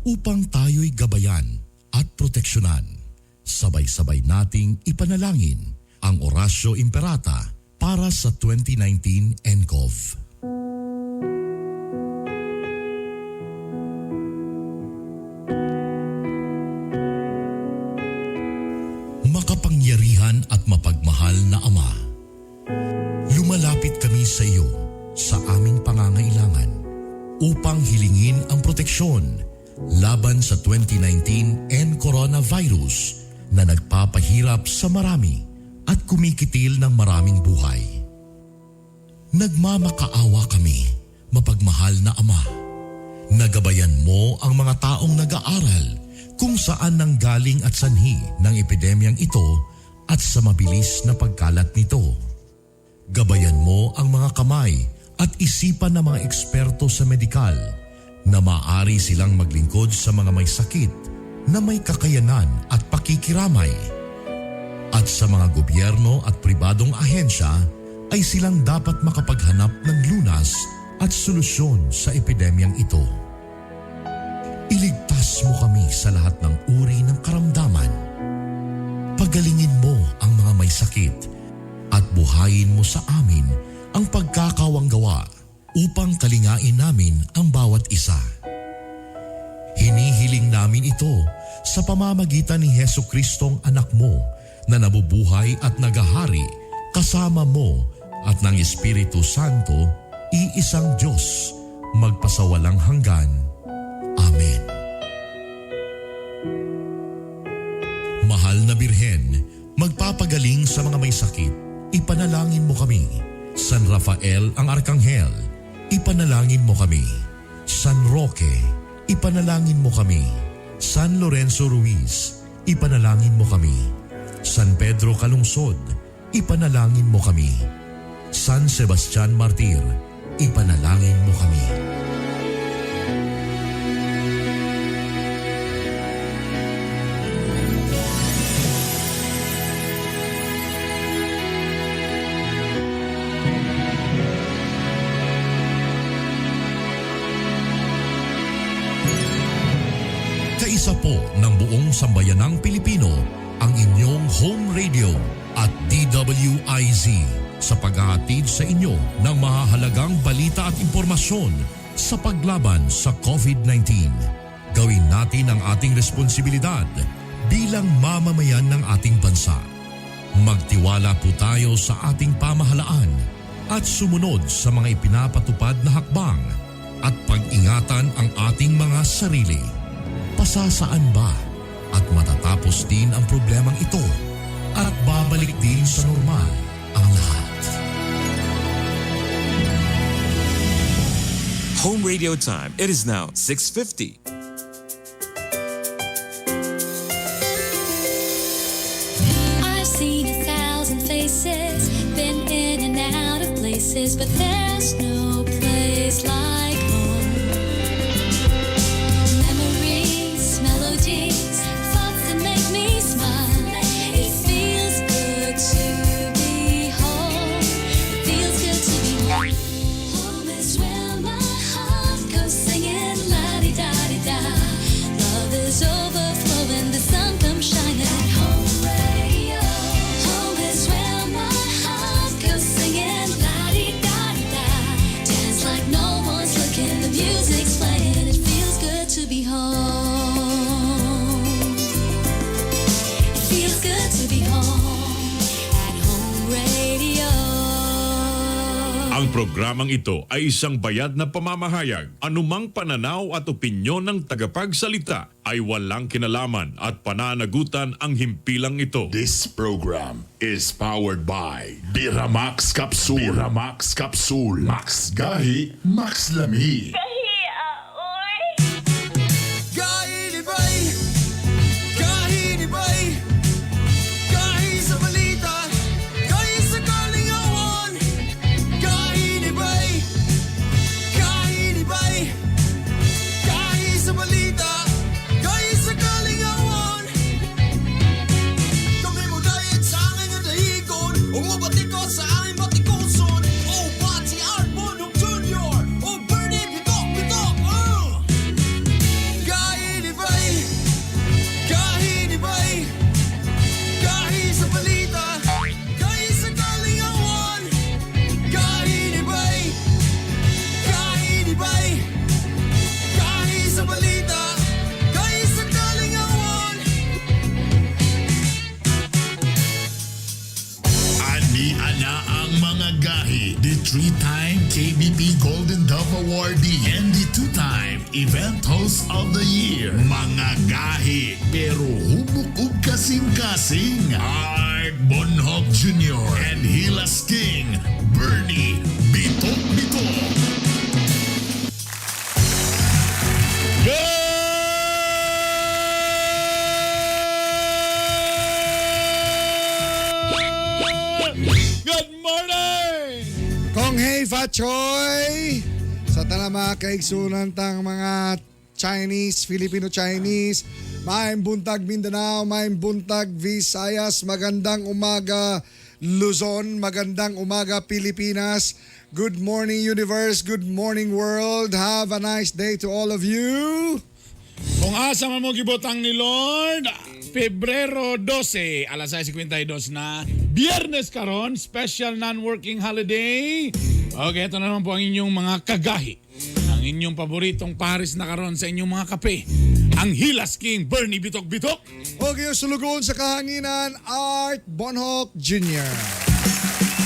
upang tayo'y gabayan at proteksyonan. Sabay-sabay nating ipanalangin ang Oratio Imperata para sa 2019 ENCOV. Makapangyarihan at mapagmahal na Ama, lumalapit kami sa iyo sa aming pangangailangan upang hilingin ang proteksyon laban sa 2019 and coronavirus na nagpapahirap sa marami at kumikitil ng maraming buhay. Nagmamakaawa kami, mapagmahal na Ama. Nagabayan mo ang mga taong nag-aaral kung saan nanggaling at sanhi ng epidemyang ito at sa mabilis na pagkalat nito. Gabayan mo ang mga kamay at isipan ng mga eksperto sa medikal na maaari silang maglingkod sa mga may sakit na may kakayanan at pakikiramay. At sa mga gobyerno at pribadong ahensya ay silang dapat makapaghanap ng lunas at solusyon sa epidemyang ito. Iligtas mo kami sa lahat ng uri ng karamdaman. Pagalingin mo ang mga may sakit at buhayin mo sa amin ang pagkakawanggawa upang kalingain namin ang bawat isa. Hinihiling namin ito sa pamamagitan ni Jesucristong anak mo na nabubuhay at nagahari kasama mo at ng Espiritu Santo, iisang Diyos, magpasawalang hanggan. Amen. Mahal na Birhen, magpapagaling sa mga may sakit, ipanalangin mo kami. San Rafael ang Arkanghel, ipanalangin mo kami. San Roque, ipanalangin mo kami. San Lorenzo Ruiz, ipanalangin mo kami. San Pedro Calungsod, ipanalangin mo kami. San Sebastian Martir, ipanalangin mo kami. Kaisa po ng buong sambayanang Pilipino ang inyong home radio at DWIZ sa paghahatid sa inyo ng mahahalagang balita at impormasyon sa paglaban sa COVID-19. Gawin natin ang ating responsibilidad bilang mamamayan ng ating bansa. Magtiwala po tayo sa ating pamahalaan at sumunod sa mga ipinapatupad na hakbang at pag-ingatan ang ating mga sarili. Pasasaan ba at matatapos din ang problemang ito at babalik din sa normal ang lahat. Home radio time. It is now 6:50. I've seen 1,000 faces, been in and out of places, but there's no place like home. Memories, melodies, thoughts that make me smile. It feels good to be home. It feels good to be home. Home is where my heart goes singing la-di-da-di-da. Love is overflowing, the sun comes shining. Home radio. Home is where my heart goes singing la-di-da-di-da. Dance like no one's looking, the music's playing. It feels good to be home. It feels good to be home at Home Radio. Ang programang ito ay isang bayad na pamamahayag. Anumang pananaw at opinyon ng tagapagsalita ay walang kinalaman at pananagutan ang himpilang ito. This program is powered by Biramax Capsule. Biramax Capsule. Max Gahi, Max Lami. Sa aming batikosod, oh, pati Arbonong Junior, oh, Bernie Bito, 3-time KBP Golden Dove Awardee and the 2-time Event Host of the Year. Mga gahi pero hubog ug kasing-kasing. Art Bonhoc Jr. and Hilas King Bernie Bitok-Bitok. Good morning! Kong hey Fachoy! Sa tanang mga kaigsunan tang mga Chinese, Filipino-Chinese, maayong buntag Mindanao, maayong buntag Visayas, magandang umaga Luzon, magandang umaga Pilipinas. Good morning universe, good morning world. Have a nice day to all of you. Kung asa man mo gibotang ni Lord, Pebrero 12, alas 6:52 na, Biyernes karon, special non-working holiday. Okay, ito na naman po ang inyong mga kagahi. Ang inyong paboritong pares na karon sa inyong mga kape. Ang Hilas King Bernie Bitok-Bitok. Okay, sulugon sa kahanginan, Art Bonhoc Jr.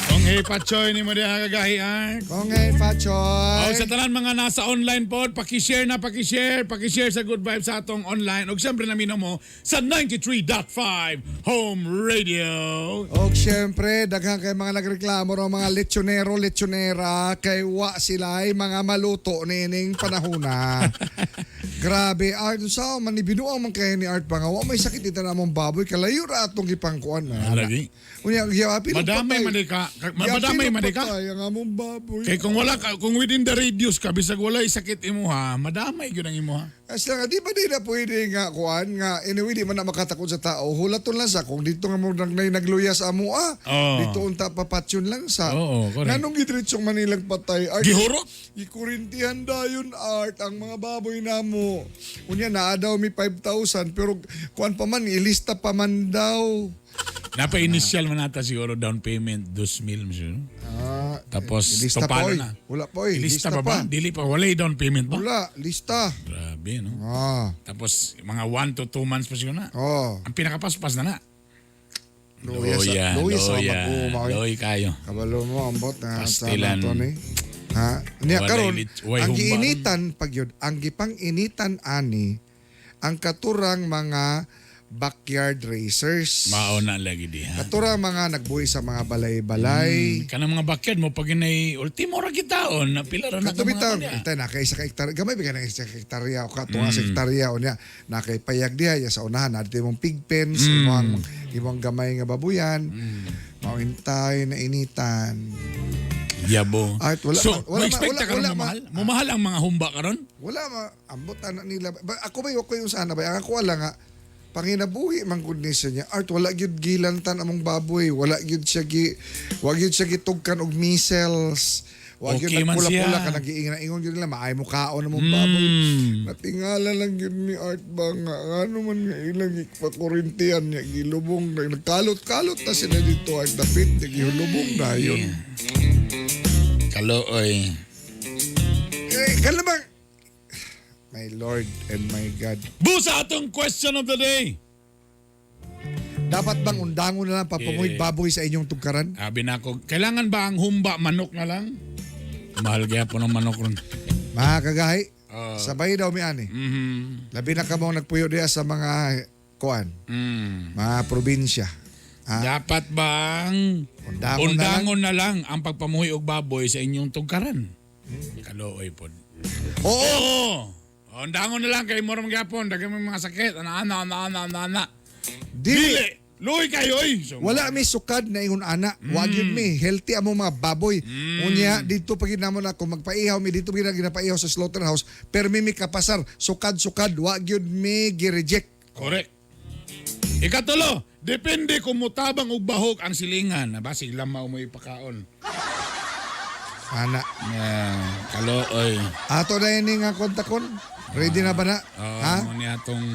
Kung hey Pachoy ni mo diha kagahi Art. Kong hey Fachoy. O sa tanan mga nasa online pod, pakishare sa Good Vibes sa atong online. O siyempre namin mo sa 93.5 Home Radio. O syempre, daghang kay mga nagreklamo ro mga lechonero, lechonera, kay wa sila ay mga maluto nining panahona. Grabe, Art, sa man binuang man kay ni Art pa nga, wa may sakit ita namong baboy, kalayo ra atong gipangkuan na. Lagi. Unya, yapin Madamay man ka. Ang among baboy. Kay kung wala ka, kung within the radius ka, bisag wala sakit imuha, madamay gyud ang imuha. As lang, di ba di na pwede nga kuan nga, anyway, di man na makatakot sa tao, hulaton lang sa, kung dito nga mo nagluyas amo, dito unta papatsyon lang sa. Oo, correct. Nanong gidiritsong Manilang patay, Art, Gihurot? Ikurintihan dayon, Art, ang mga baboy namo. Unya, naa daw mi 5,000, pero kuan pa man, ilista pa man daw. Napa-initial man nata siguro down payment 2,000 misyo. Tapos Ilista pa, topado oy. na. Wala pa, oy. Lista pa ba? Dili pa, wala down payment ba? Wala, lista. Grabe, no? Tapos, Tapos mga 1 to 2 months pa siguro na. oh. Ang pinakapaspas na. Loya, Loy kayo. kabalo mo, ambot na sa Pastilan. nato ni. Ha? Niya, Walay karon, way ang humba, giinitan, pag yun, ang gipang initan ani, ang katurang mga backyard racers. Mauna lagi diha. Katurang mga nagbuhi sa mga balay-balay. Kanang mga backyard mo pag inay ultimo ra kitaon na pila ra na ka Katubitang, mga ito na kay isa ka hektarya, gamay bigyan ng isa ka hektarya o katunga sa hektarya o niya, na kay payag diha ya sa unahan, natin mong pig pens, imong gamay nga babuyan, mauintay na initan. Yabo. Art, wala So, ma- wala ma- expect wala- ka karon wala ma- mamahal? Mamahal ang mga humba karon? Wala ambot na nila. Ako ba yung sana ba? Ako wala nga, panginabuhi man gud ni niya. Art, wala gyud gilantan among baboy, wala gyud siya gitugkan og measles. Wag Okay yun man nagpula-pula siya. ka, nag-iingon yun nila, maay mo kaon na mong baboy. Natingala lang yun ni Art ba nga, ano man nga ilang ipakurintihan niya, gilubong na, nagkalot-kalot na sila dito, Art, dapit, gilubong na yun. Kalooy. Kalabang, my Lord and my God. Busa atong question of the day. Dapat bang undangon na lang papamuhid baboy sa inyong tugkaran? Sabi na ako, kailangan ba ang humba manok na lang? Mahal kaya po ng manok ron. Mga kagahi, sabay daw mi ani. Labi na ka mong nagpuyo diya sa mga kuan, mga probinsya. Dapat bang undangon na lang ang pagpamuhi og baboy sa inyong tugkaran? Kalooy po. Oo! Undangon na lang kay moram gyapon, daghan may mga sakit. Ana. Dili! Luoy kayo oy. So, Wala mi sukad na ingon ana. Wag yun mi. Healthy amo mga baboy. Unya, dito pag ginamon ako, magpaihaw mi, dito ginapaihaw sa slaughterhouse, pero mi kapasar. Sukad. Wag yun mi gireject. correct. Ikatulo, depende kung mutabang og bahog ang silingan. Basig lamaw mo ipakaon. Ana. Kalooy. Ato na yun nga kontakon. Ready na ba na? Ha? Mo ni atong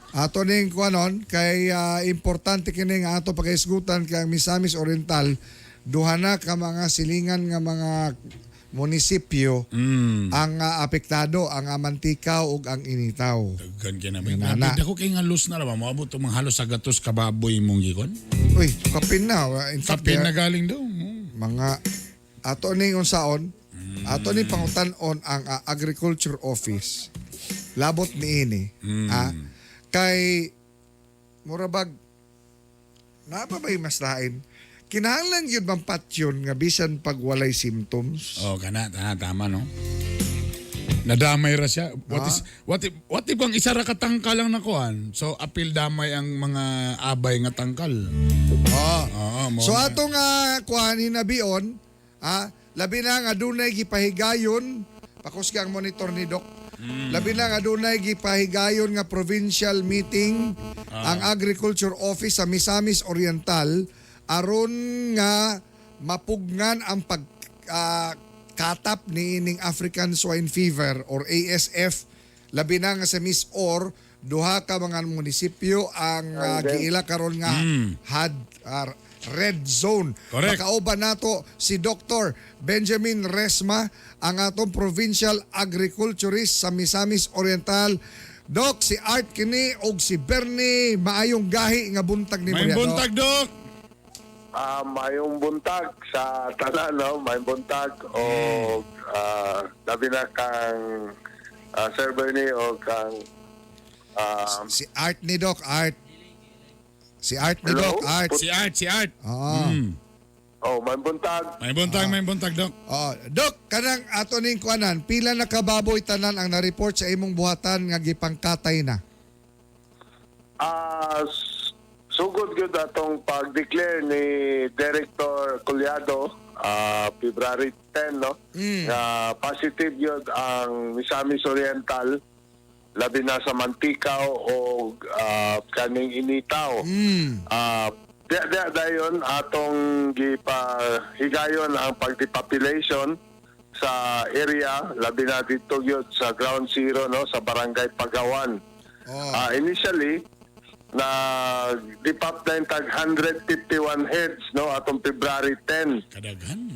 Ato ning kuanon kay importante kini nga ato pagaisgutan kay ang Misamis Oriental duha na ka mga silingan nga mga munisipyo ang apektado ang Amantikaw ug ang Initaw. daghan kay na Nana. may. Dako kay nga lus na ra moabot tong halos sa gatos kababoy mong gikon. Uy, kapin na. In fact, Kapin na galing daw. mga ato ning unsaon, ato ning pangutan-on ang Agriculture Office. Labot niini. Kay murabag na ba mas lain? Kinahanglan yun bang patyon nga bisan pag walay symptoms? Oh, tama no. Nadamay ra siya. What if ang isa ra katangkal lang nakuan? So apil damay ang mga abay nga tangkal. So atong kuan hinabion, labi na nga dunay gipahigayon, pakusga ang monitor ni Doc. Labi na nga dunay gipahigayon nga provincial meeting ang Agriculture Office sa Misamis Oriental aron nga mapugnan ang katap ni ining African Swine Fever or ASF. Labi na nga sa Miss-Or, duha ka mga munisipyo ang giila karon nga had red zone. Correct. Makauban nato si Dr. Benjamin Resma, ang atong provincial agriculturist sa Misamis Oriental. Doc, si Art kini og si Bernie, maayong gahi nga buntag ni May buntag, Doc. Mayong buntag sa tanan, no? May buntag o labi na kang Sir Bernie o kang Si Art ni Doc, Art. Si Art ni Hello? Doc, Art. Si Art. may buntag. May buntag, Doc. Doc, kanang ato ning kuanan, pila na kababoy tanan ang na-report sa imong buhatan nga gipangkatay na? Sugod gyud atong pag-declare ni Director Collado February 10, no? Positive yun ang Misamis Oriental, labi na sa Mantikao o kaning Initaw. Dayon atong gipahigayon ang pagdepopulation sa area, labi na dito yun sa Ground Zero, no? Sa Barangay Pagawan. Initially, na depop na yung tag 151 heads, no, atong February 10. Kadaghan.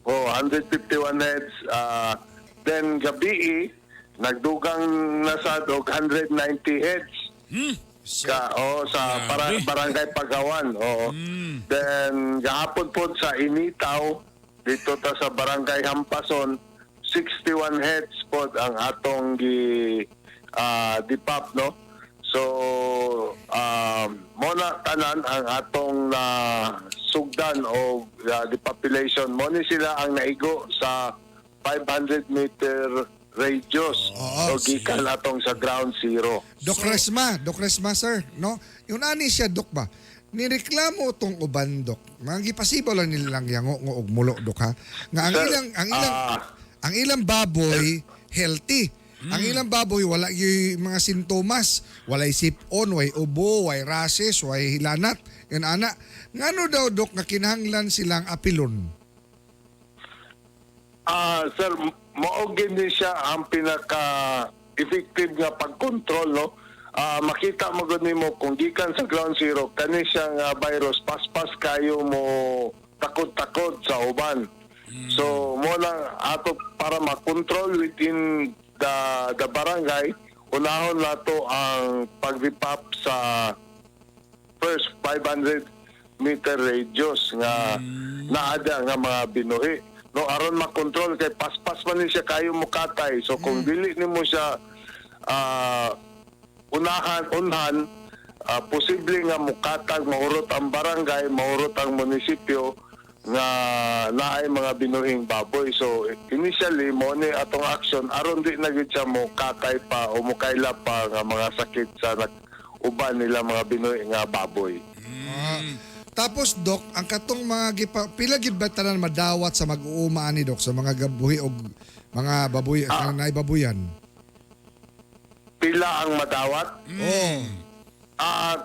151 heads. Then gabi nagdugang nasad og 190 heads. Sa Barangay Pagawan. Then gahapon po sa Initaw, dito ta sa Barangay Hampason, 61 heads po ang atong depop, no. So, mona tanan ang atong sugdan o the population. Mona sila ang naigo sa 500 meter radius. So, gikan atong sa Ground Zero. Doc Resma, sir, no? Yung ani siya, Doc ba? Nireklamo tong uban, Doc. Mga gipasibo lang nilang yango og mulo, Doc, ha? Nga ang ilang baboy healthy. Ang ilang baboy wala yung mga sintomas, walay sipon, way ubo, way rashes, way hilanat, yan ana. Ngano daw, Dok, nga kinahanglan silang apilon? Sir, maogin din siya ang pinaka-effective nga pag-control, no? Makita mo gud nimo kung gikan sa Ground Zero, kani siyang virus, paspas kayo mo takot-takot sa uban. So, mo lang ato para makontrol within the barangay, unahon nato ang pag-repop sa first 500 meter radius nga naada nga mga binuhi, no, aron makontrol kay paspas man ni siya kayo mukatay. So kung dili nimo siya unhan, posible nga mukatag, mahurot ang barangay, mahurot ang munisipyo nga naay mga binuhing baboy. So initially mo ni atong action aron di na gid siya mo katay pa o mukaila pa nga mga sakit sa uban nila mga binuhi nga baboy. Tapos, Dok, ang katong mga pila gid ba tanan madawat sa mag-uuma ni Dok sa mga gabuhi o mga baboy na ibabuyan? Pila ang madawat?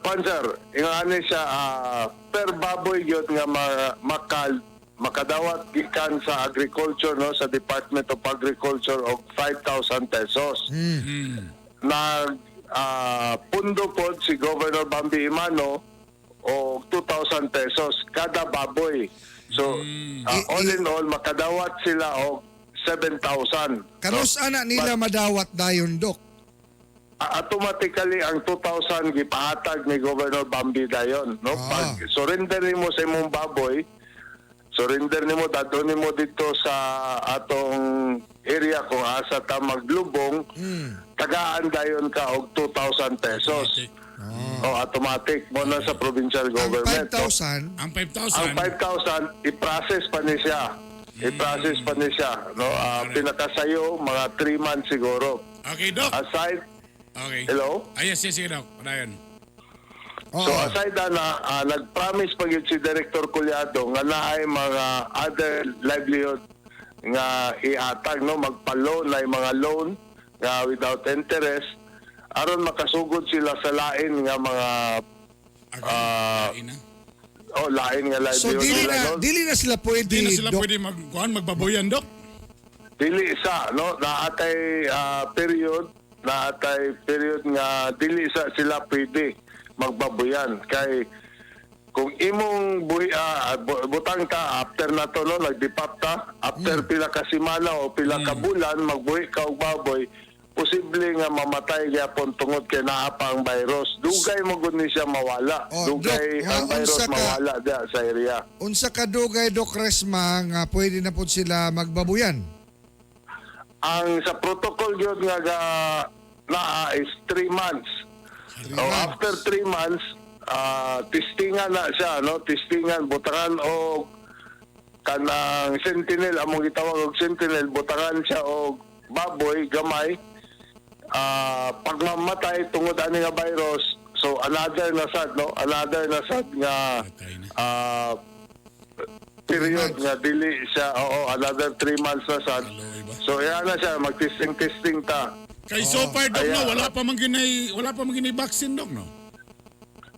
Panzer, ingani siya per baboy gyud nga makadawat gikan sa agriculture, no, sa Department of Agriculture og 5,000 pesos. Pundo po si Governor Bambi Imano o 2,000 pesos kada baboy. So all in all makadawat sila og 7,000. Kanus ana nila madawat dayon, Dok? Automatically ang 2,000 gipahatag ni Governor Bambi dayon, no? Pag surrender mo sa imong baboy, surrender nimo dadto nimo dito sa atong area kung asa ta maglubong, tagaan dayon ka og 2,000 pesos. Automatic mo na sa provincial Ang government. no? 5,000, Ang Ang 5,000, 5,000 i-process pa ni siya. I-process pa ni siya, no? Pinakasayo mga 3 months siguro. okay, Doc. Aside, Okay. hello? Yes, sige, Doc. Ryan. So aside na nag-promise pa gyud si Director Culiado nga naay mga other livelihood nga ihatag, no, magpa-loan na mga loan nga without interest aron makasugod sila sa lain nga mga Ina. lain nga so livelihood dili nila, na, no? dili na sila pwede, Hindi na sila Doc. pwede magbaboyan, Doc. Dili sa, no, naatay period nga dili sa sila pwede magbaboyan kay kung imong butang ka after na to, no, nagdipap ta after pila ka semana o pila ka bulan magbuhi ka og baboy, posible nga mamatay gyapon tungod kay naa pa ang virus. Dugay mo gud ni siya mawala. Dugay Doc, ang virus unsa ka- mawala diya sa area. Unsa ka dugay, Doc Resma, nga pwede na po sila magbabuyan? Ang sa protocol gyud nga naa is 3 months. So after 3 months, testingan na siya, no? Testingan, butangan o kanang sentinel, among gitawag og sentinel, butangan siya og baboy, gamay. Pag mamatay tungod ani nga virus, so another na sad, no? Another na sad nga Patay na. period nga dili siya, another 3 months na sad. Kaloy ba? So yan na siya, mag-testing ta. Kay so far, Doc, Ayan. no, wala pa man ginay vaccine, Doc, no?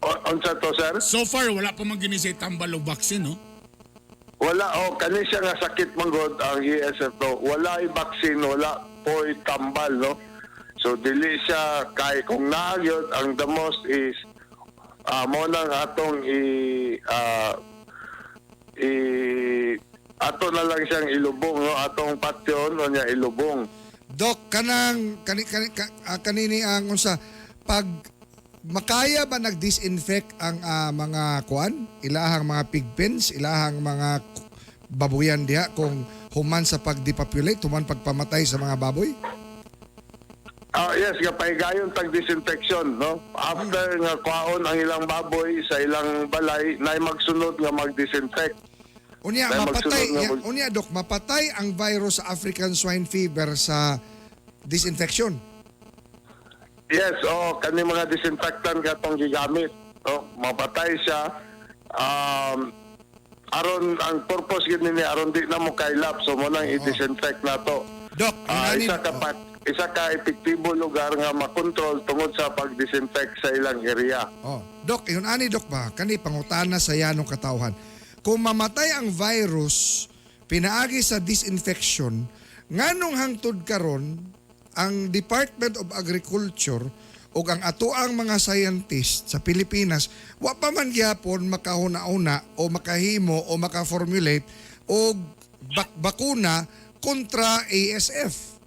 Unsa to, sir? So far, wala pa man ginay say tambal og vaccine, no? Wala, kani siya nga sakit manggod ang ESF, no? Wala ay vaccine, wala po'y tambal, no? So dili siya kay kung nagyod ang the most is mo nang atong ato na lang siyang ilubong, no? Atong patyon o niya ilubong. Doc, kanini ang unsa pag makaya ba nag-disinfect ang mga kuan, ilahang mga pig pens, ilahang mga babuyan diha kung human sa pag-depopulate, human pagpamatay sa mga baboy? Yes, kapay gayon tag disinfection, no? After nga kwaon ang ilang baboy sa ilang balay, na magsunod nga mag-disinfect. Unya Dahil mapatay, magsunod nga unya Doc, mapatay ang virus sa African swine fever sa disinfection. Yes, kani mga disinfectant katong gigamit, no? Mapatay siya. Aron ang purpose gid ni aron di na mo kailap, so mo nang i-disinfect nato. Doc, Isa ka epektibo lugar nga makontrol tungod sa pag-disinfect sa ilang area. Doc, yun ani Doc ba, kani pangutana sa yanong katawhan. Kung mamatay ang virus, pinaagi sa disinfection, nganong hangtod karon ang Department of Agriculture o ang atoang mga scientists sa Pilipinas, wa pa man gyapon makahuna-una o makahimo o makaformulate o bakuna kontra ASF.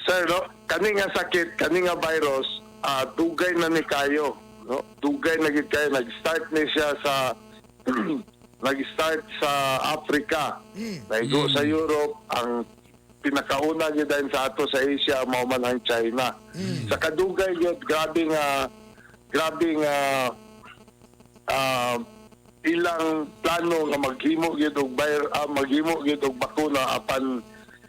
Sir, no, kani nga sakit, kani nga virus, dugay na ni kayo, no? Dugay na gid kayo, nag-start ni siya sa nag-start sa Africa. Naigo sa Europe, ang pinakauna gid din sa ato sa Asia mao man ang China. Sa kadugay gyud grabe nga ilang plano nga maghimo gyud og bakuna apan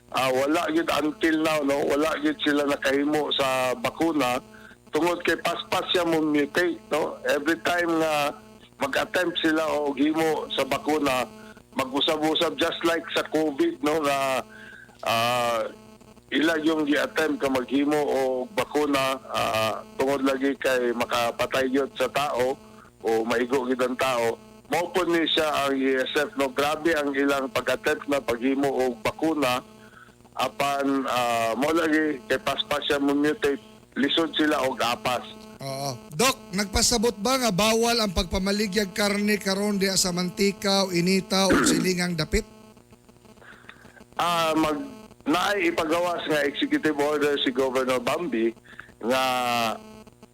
wala gyud until now, no, wala gyud sila nakahimo sa bakuna tungod kay paspas siya mo mutate, no. Every time nga mag-attempt sila o himo sa bakuna, mag-usab-usab just like sa COVID, no, nga ila yung gi-attempt ka maghimo o bakuna tungod lagi kay makapatay gyud sa tao o maigo gyud ang tao. Mao po ni siya ang ESF, no. Grabe ang ilang pag-attempt na paghimo o bakuna apan mo lagi kay paspas siya mo mutate, lisod sila og apas. Oo. Doc, nagpasabot ba nga bawal ang pagpamaligyag karne karon diha sa mantika o inita o silingang dapit? Naay ipagawas nga executive order si Governor Bambi nga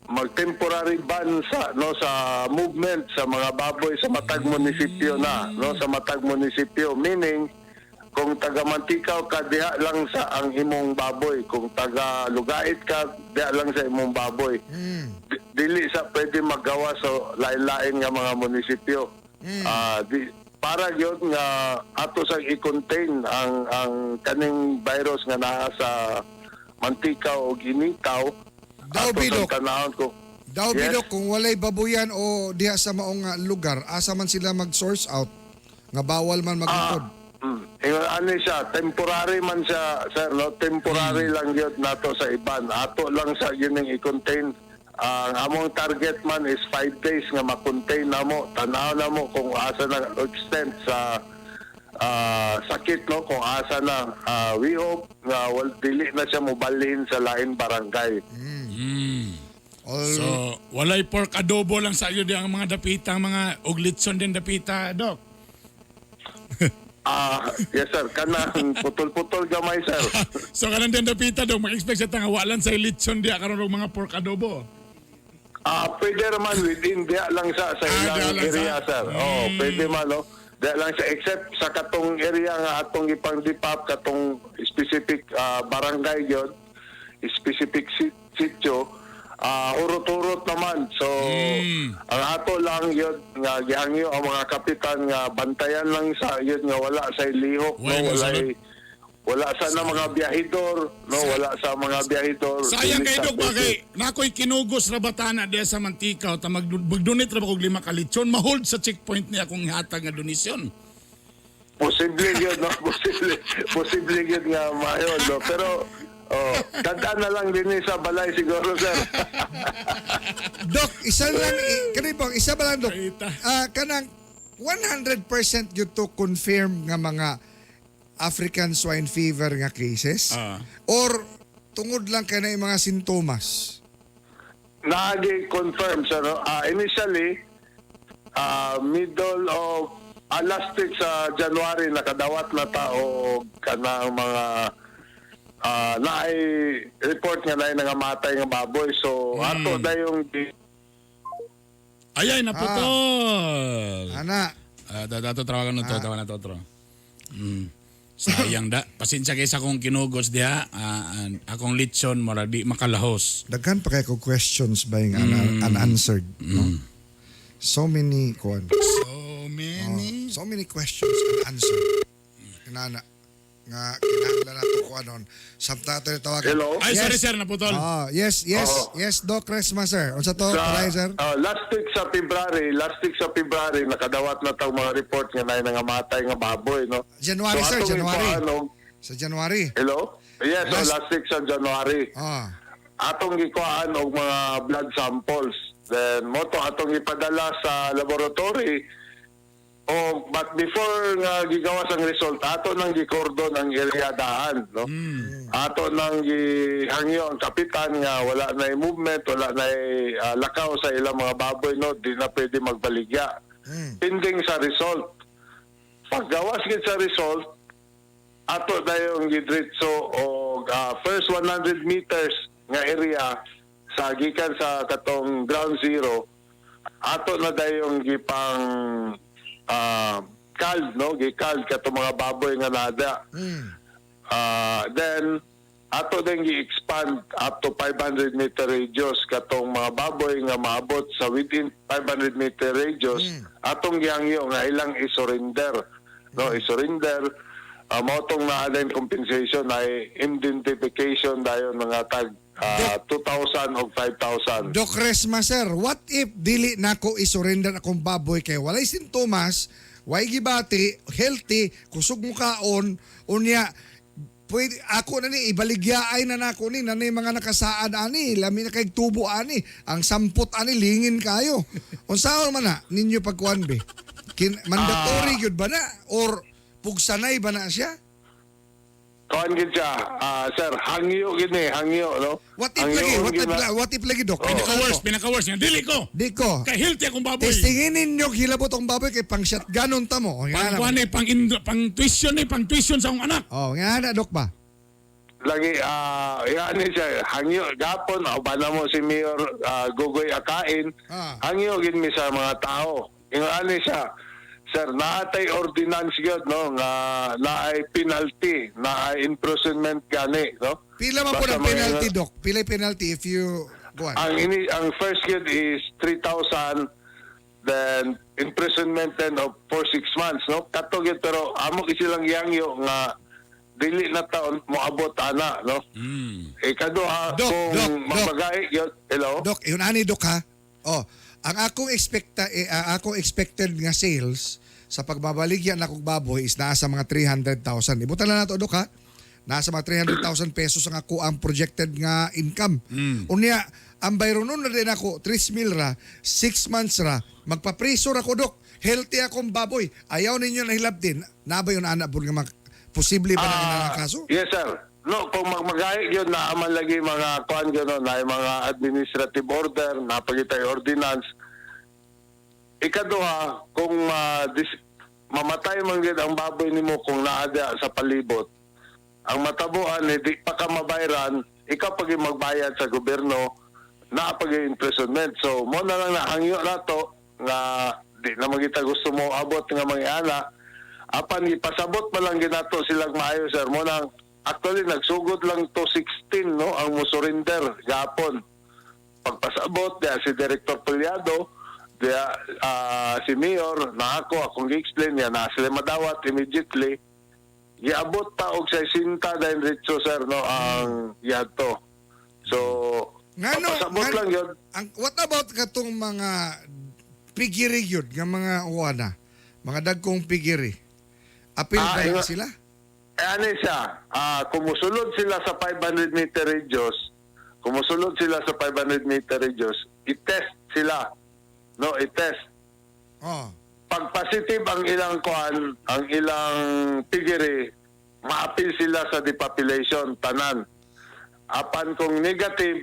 mag-temporary ban sa movement sa mga baboy sa matag munisipyo na, sa matag munisipyo, meaning kung taga Mantikaw ka, diha lang sa ang imong baboy. Kung taga Lugait ka, diha lang sa imong baboy. Dili sa pwede magawa sa lain-lain nga mga munisipyo. Para yun nga ato sa i-contain ang kaning virus nga naa sa Mantikaw o Ginikaw. Bidok. Yes? Bidok, kung walay babuyan o diha sa maong lugar, asa man sila mag-source out nga bawal man maglikod. Ano siya, temporary man siya, sir, no? Temporary lang yun nato sa iban. Ato lang sa yun yung i-contain. Ang among target man is 5 days nga ma-contain na mo. Tanaw na mo kung asa na extent sa sakit, no? Kung asa na. We hope na dili na siya mobalhin sa lain barangay. So, walay pork adobo lang sa iyo di ang mga dapita, ang mga uglitson din dapita, Doc. Yes, sir. Kanang putol-putol gamay, sir. So, kanan din dapita, Doc, mag-expect sa tangawalan sa litson di karon og mga pork adobo. Pwede naman within diya lang sa diya ilang lang area, sa- sir. Pwede man, no? Diya lang sa, except sa katong area nga atong ipang-dipap, katong specific barangay yun, specific sitio, urot-urot naman. So, ang ato lang yun, nga gihangyo ang mga kapitan nga bantayan lang sa yun nga wala sa lihok, no? Wala sa na mga biyahidor, no? Wala sa mga biyahidor. Sayang Dili kay sa Doc ba kay nakoy kinugos ra batana diya sa Mantikaw ta mag-donate ra ba kog 5 ka litson, ma-hold sa checkpoint niya akong hatag nga donasyon. Posible yun, no? Posible yun nga mayon, no? Pero, dadaan na lang din sa balay siguro, sir. Doc, isa lang, isa ba lang, Doc? Kaita. Kanang 100% you to confirm nga mga African swine fever nga cases? Or tungod lang ka na yung mga sintomas? Nagi-confirm, sir. No? Initially, middle of last week sa January, nakadawat na tao kanang mga report nga na nangamatay nga baboy. So, ato na yung Ayay naputol. Ana, Dato tawagan to, tawagan na to, tro. Sayang da. Pasensya kaysa akong kinugos diha. Akong litson mara di makalahos. daghan pa kayo questions ba yung unanswered? No? So many so many questions unanswered. Kinana nga kinahanglan nato ko anon. Samtang natin tawagan. Hello? Ay, Yes. sorry sir, naputol. Yes, Doc Resma, sir. Unsa to? Palay, sir? last week sa February, nakadawat na tao mga report nga na nangamatay nga baboy, no? January, sir, atong January. ikuan, Sa January. hello? Yes, last week sa January. Atong gikuhaan og mga blood samples. Then moto atong ipadala sa laboratory. But before nga gigawas ang result, ato nang gikordon ang area daan, no? Ato nang gihangyo ang kapitan nga wala na movement, wala na lakaw sa ilang mga baboy, no? Di na pwede magbaligya. Pending sa result. Paggawas gid sa result, ato dayong gidritso og first 100 meters nga area sa gikan sa katong ground zero, ato na dayong gipang cald, no? Gicald katong mga baboy nga nada. Then ato din gi-expand up to 500 meter radius katong mga baboy nga maabot sa within 500 meter radius, atong gihangyo nga ilang i-surrender, no? I-surrender. Motong na din compensation ay identification dayon mga tag 2,000 o 5,000. Doc Resma, sir, what if dili nako isurrender akong baboy kay walay sintomas, way gibati, healthy, kusog mo kaon, unya, pwede, ako na ni, ibaligyaay na nako ni, nanay mga nakasaad ani, lami na kay tubo ani, ang sampot ani, lingin kayo. Unsaon man na, ninyo pagkuhan be? Mandatory yun ba na? Or pugsanay ba na siya? Kuan gid siya, sir, hangyo gini, hangyo, no? What if lagi, Doc? Pinaka-worst nga dili ko. Di ko. Kay healthy akong baboy. Testingin ninyo hilabot ang baboy kay pang shotgunon ta mo. Pang tuition sa akong anak. Nga na, Doc ba? lagi yan siya hangyo gapon o ba na mo si Mayor Gugoy Akain hangyo gid mi sa mga tao ingani siya sir naatay ordinance gyud no nga naay penalty naay imprisonment gani no Pila man po Basta ng penalty, mga- Doc? Pila yung penalty if you go on? ang first gyud is 3,000 then imprisonment then of for 6 months no kato gyud pero amo silang yangyo nga dili na taon moabot ana no ikaduha Doc, kung Doc. mamagay yun hello Doc, yun ani, Doc, ha? Oh, ang akong expected nga sales sa pagbabaligyan na kong baboy is nasa mga 300,000. Ibutan na nato, Doc, ha? Nasa mga 300,000 pesos ang ako ang projected nga income. Unya, ang bayro nun na din ako, 3 mil ra, 6 months ra, magpapriso ra ko, Doc. Healthy akong baboy. Ayaw ninyo na hilap din. Naba yun, anak po nga posible ba na kinang kaso? Yes, sir. No, kung magmagay yun, naaman lagi mga kuan yun, no, na yung mga administrative order, napagitay ordinance. Ikaduha, kung mamatay man gid ang baboy nimo kung naada sa palibot, ang matabuan, di pa ka mabayran, ikaw pag magbayad sa gobyerno, na pag imprisonment. So, mo na lang nahangyo na to, nga di na magita gusto mo abot nga mga ana, apan ipasabot pa lang ginato silang maayo sir mo nang actually nagsugod lang to 16 no ang mo surrender gapon pagpasabot dia si Director Puliado dia si Mayor na akong gi-explain niya na sila madawat immediately giabot ta og 60 dahil dito sir no ang yato so pagpasabot lang yun What about katong mga pigiri yun, nga mga uwana, mga dagkong pigiri? Apil ba inga- sila? ano siya, kumusulod sila sa 500 meter radius, kumusulod sila sa 500 meter radius, i-test sila. No, i-test. Oh. Pag positive ang ilang kuan, ang ilang pigiri, ma-appeal sila sa depopulation, tanan. Apan kung negative,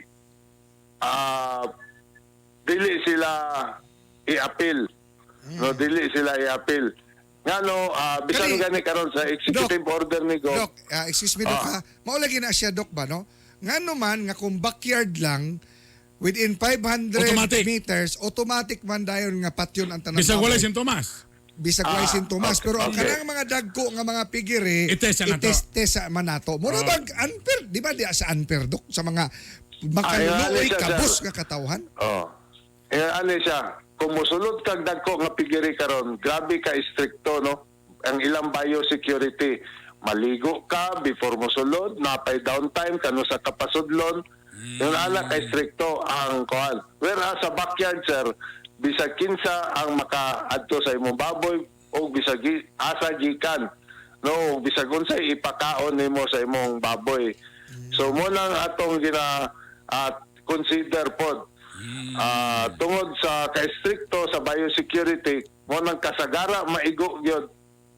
dili sila i-appeal. No, dili sila i-appeal. Ngano, bisan Kani- gani karon sa executive order ni Go. Doc, excuse me, Doc, ha? Maulagi na siya, Doc, ba, no? Nga naman, nga kung backyard lang, within 500 Automatic. meters, automatic man dayon nga patyon ang tanang Bisag baboy. walay sintomas. Bisag walay sintomas. okay, Pero ang okay. kanang mga dagko nga mga pigiri, I-test na nato. i-test sa manato. Mura bang unfair? Di ba di sa unfair, Doc? Sa mga Ay, makaluloy, siya, kabus sir. nga katawhan? Oh. Ano siya, kung musulod kag dagko nga pigiri karon, grabe ka istrikto no. Ang ilang biosecurity, maligo ka before musulod, napay downtime kano sa kapasudlon. Yung anak kay strikto ang kuan. Whereas sa backyard sir, bisag kinsa ang makaadto sa imong baboy o bisag asa gikan. No, bisag unsay ipakaon nimo sa imong baboy. So mo nang atong consider pod. Tungod sa ka-stricto sa biosecurity, mo nang kasagara maigo gyud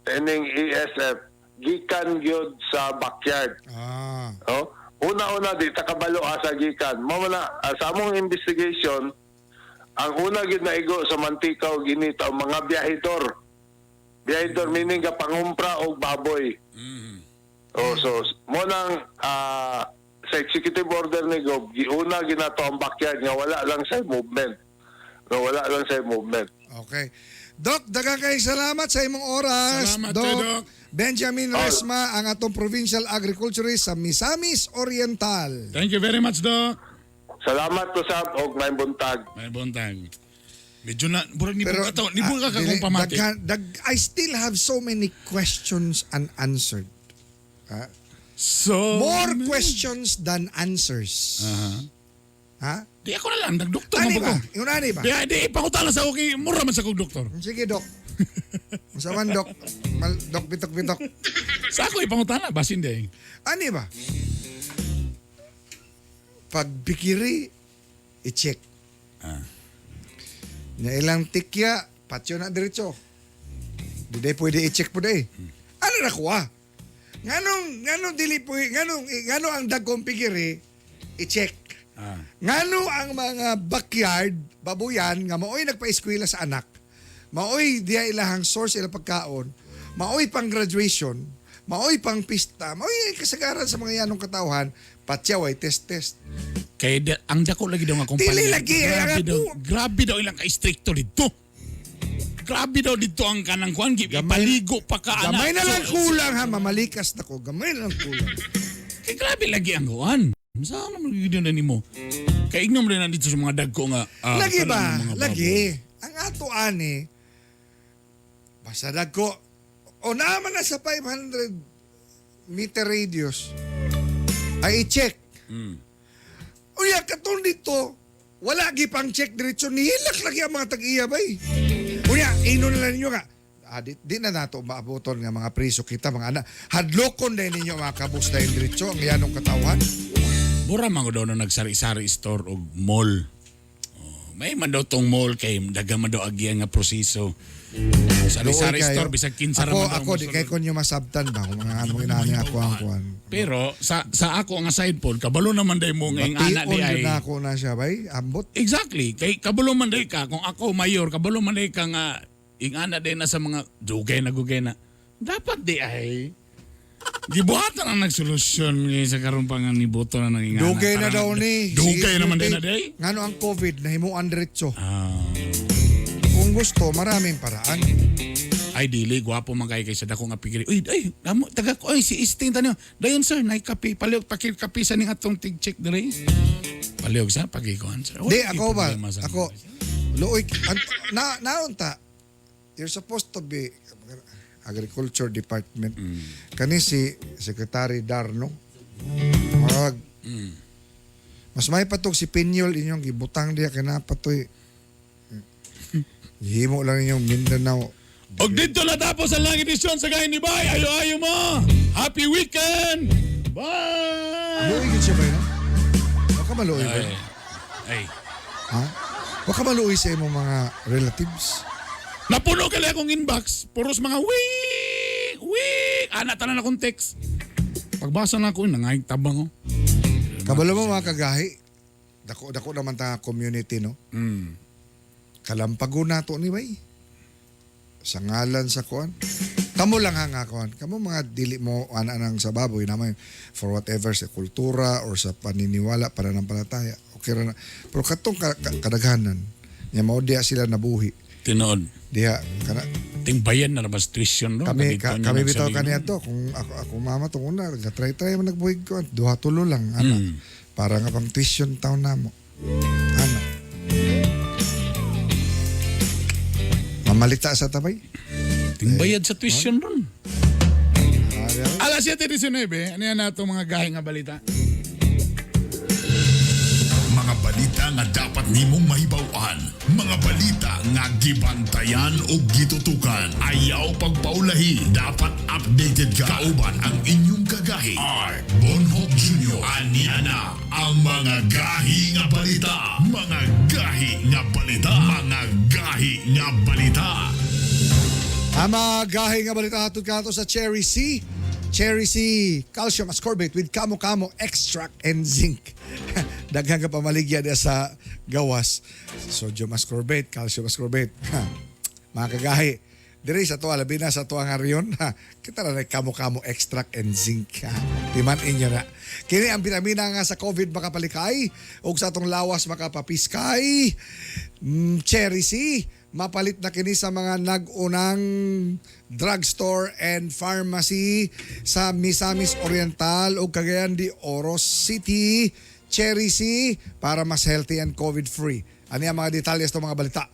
ining ESF gikan gyud sa backyard. Oh, una-una di takabalo asa gikan. Mo na sa among investigation, ang una gyud naigo sa Mantikaw ginita ang mga biyahidor. Biyahidor meaning ka pangumpra og baboy. Oh, so mo nang sa executive order ni Gob, giuna ginato ang backyard nga wala lang sa movement. No, wala lang sa movement. Okay. Doc, daghang kay salamat sa imong oras. Salamat kay Doc. Benjamin Resma, ang atong provincial agriculturist sa Misamis Oriental. Thank you very much, Doc. Salamat to sa og may buntag. May buntag. Medyo na, burag ni Pero Buga ni Buga ka dili, kung pamati. I still have so many questions unanswered. So, More questions than answers. Ha? di ako na lang, nagdoktor Ani mo ba? ko. Yung ani ba? Kaya di, pangutala sa okay, mura man sa kong doktor. Sige, Doc. Masaman, Doc. Doc, bitok-bitok. Sa ako ipangutala, basin din. Ani ba? Pag bikiri, i-check. Na ilang tikya, patyo na diretso. Di day pwede i-check po day. Ano na kuha? Nganong dili po, ngano ang dagkong pigiri, i-check. Ngano ang mga backyard, babuyan, nga maoy nagpa-eskwela sa anak, maoy diya ilahang source ilang pagkaon, maoy pang graduation, maoy pang pista, maoy kasagaran sa mga yanong katawhan, patyaw ay test. Kaya ang dako lagi daw nga kumpanya. Dili lagi, Grabe daw ilang ka-stricto dito. Grabe daw dito ang kanang kuan, ipaligo pa ka anak. Gamay na lang kulang ha, mamalikas na ko. Gamay na lang kulang. Kaya grabe lagi ang kuan. Saan naman yun na ni mo? Kaya ignom rin na dito sa mga dagko nga. Lagi kanang ba? mga Lagi. Ang ato ani, basta dagko, o naman na sa 500 meter radius, ay i-check. Uya, katong dito, wala gi pang check diretso, nihilak lagi ang mga tag-iya bay. Uya, ino na ninyo nga, di na nato maabuton nga mga priso kita, mga anak. Hadlokon na ninyo mga kabus na yung diretso, ang yanong katawan. Mura man ko daw na nagsari-sari store o mall. Oh, may man daw tong mall kay daga man daw agian nga proseso. Sari-sari Luoy kayo. store bisag kinsa ra man daw. Ako, di kay konyo masabtan ba, kung mga ano inani ako ang kuhan. Pero sa ako nga side pod kabalo naman day mo nga ang anak di Bation ay. yun na ako na siya bay, ambot. Exactly. Kay kabalo man day ka kung ako mayor, kabalo man day ka nga ing anak day na sa mga dugay na. Dapat di ay gibuhatan ang nagsolusyon ngayon sa karon pa nga ni boto na nang ingana. Dugay na daw ni. Dugay naman din na day. Ngano ang COVID na himuan diretso. Ah, Kung gusto, maraming paraan. ay dili gwapo man kay sa dako nga pigiri. Uy, ay, amo taga ko ay si Isting tanyo. Dayon sir, nay kape, paliog pakil kape sa ning atong tig check diri. Paliog sa pagikuan sir. Di, ako ba? Ako, luoy, naunta, you're supposed to be Agriculture Department. Kani si Secretary Darno. Mas may patog si Pinyol inyong gibutang diya kinapatoy. Himo lang inyong Mindanao. Og dito na tapos ang lang edisyon sa Gahin ni Bay. Ayo mo. Happy weekend. Bye. Luoy gid siya ba yun? Baka maluoy ba? Ay. Ha? Baka maluoy sa imong mga relatives. Napuno kali akong inbox. Puros mga wii. Ana tanan akong text. Pagbasa na ako, nangayig tabang ko. Kabalo mo mga kagahi. Dako naman ta community, no? Kalampago na to ni bay. Sa ngalan sa kuan. Kamo lang nga kuan. Kamo mga dili mo ana-anang sa baboy naman for whatever sa kultura or sa paniniwala para ng palataya. Okay ra na. Pero katong kadaghanan, nya mao diya sila nabuhi. Tinood. Diha kana Bayan na nabas tuition no. kami bitaw kaniya to kung ako mama to una try man nagbuhig ko duha tulo lang ana. Para nga pang tuition taon namo. Ano? Mamalita sa tabay. Bayad sa tuition ron. Ah, Alas 7:19, ano yan na itong mga gahing nga balita? Mga balita nga dapat nimong mahibaw-an. Mga balita nga gibantayan o gitutukan. Ayaw pagpaulahi. Dapat updated ka. Kauban ang inyong kagahi. Art Bonhoff Jr. Aniana ang mga gahi nga balita. Mga gahi nga balita. Mga gahi nga balita. Ang mga gahi nga balita hatod kato sa Cherry C. Cherry C, calcium ascorbate with kamo-kamo extract and zinc. Daghang ka pamaligya niya sa gawas. Sodium ascorbate, calcium ascorbate. Mga kagahi, diri sa to, labi na sa to ang ariyon. Kita na kamo-kamo extract and zinc. Timan inyo na. Kini ang vitamina nga sa COVID makapalikay o sa atong lawas makapapiskay. Cherry C, mapalit na kini sa mga nag-unang drugstore and pharmacy sa Misamis Oriental o Cagayan de Oro City. Cherry C para mas healthy and COVID-free. Ano yung mga detalyes ng mga balita?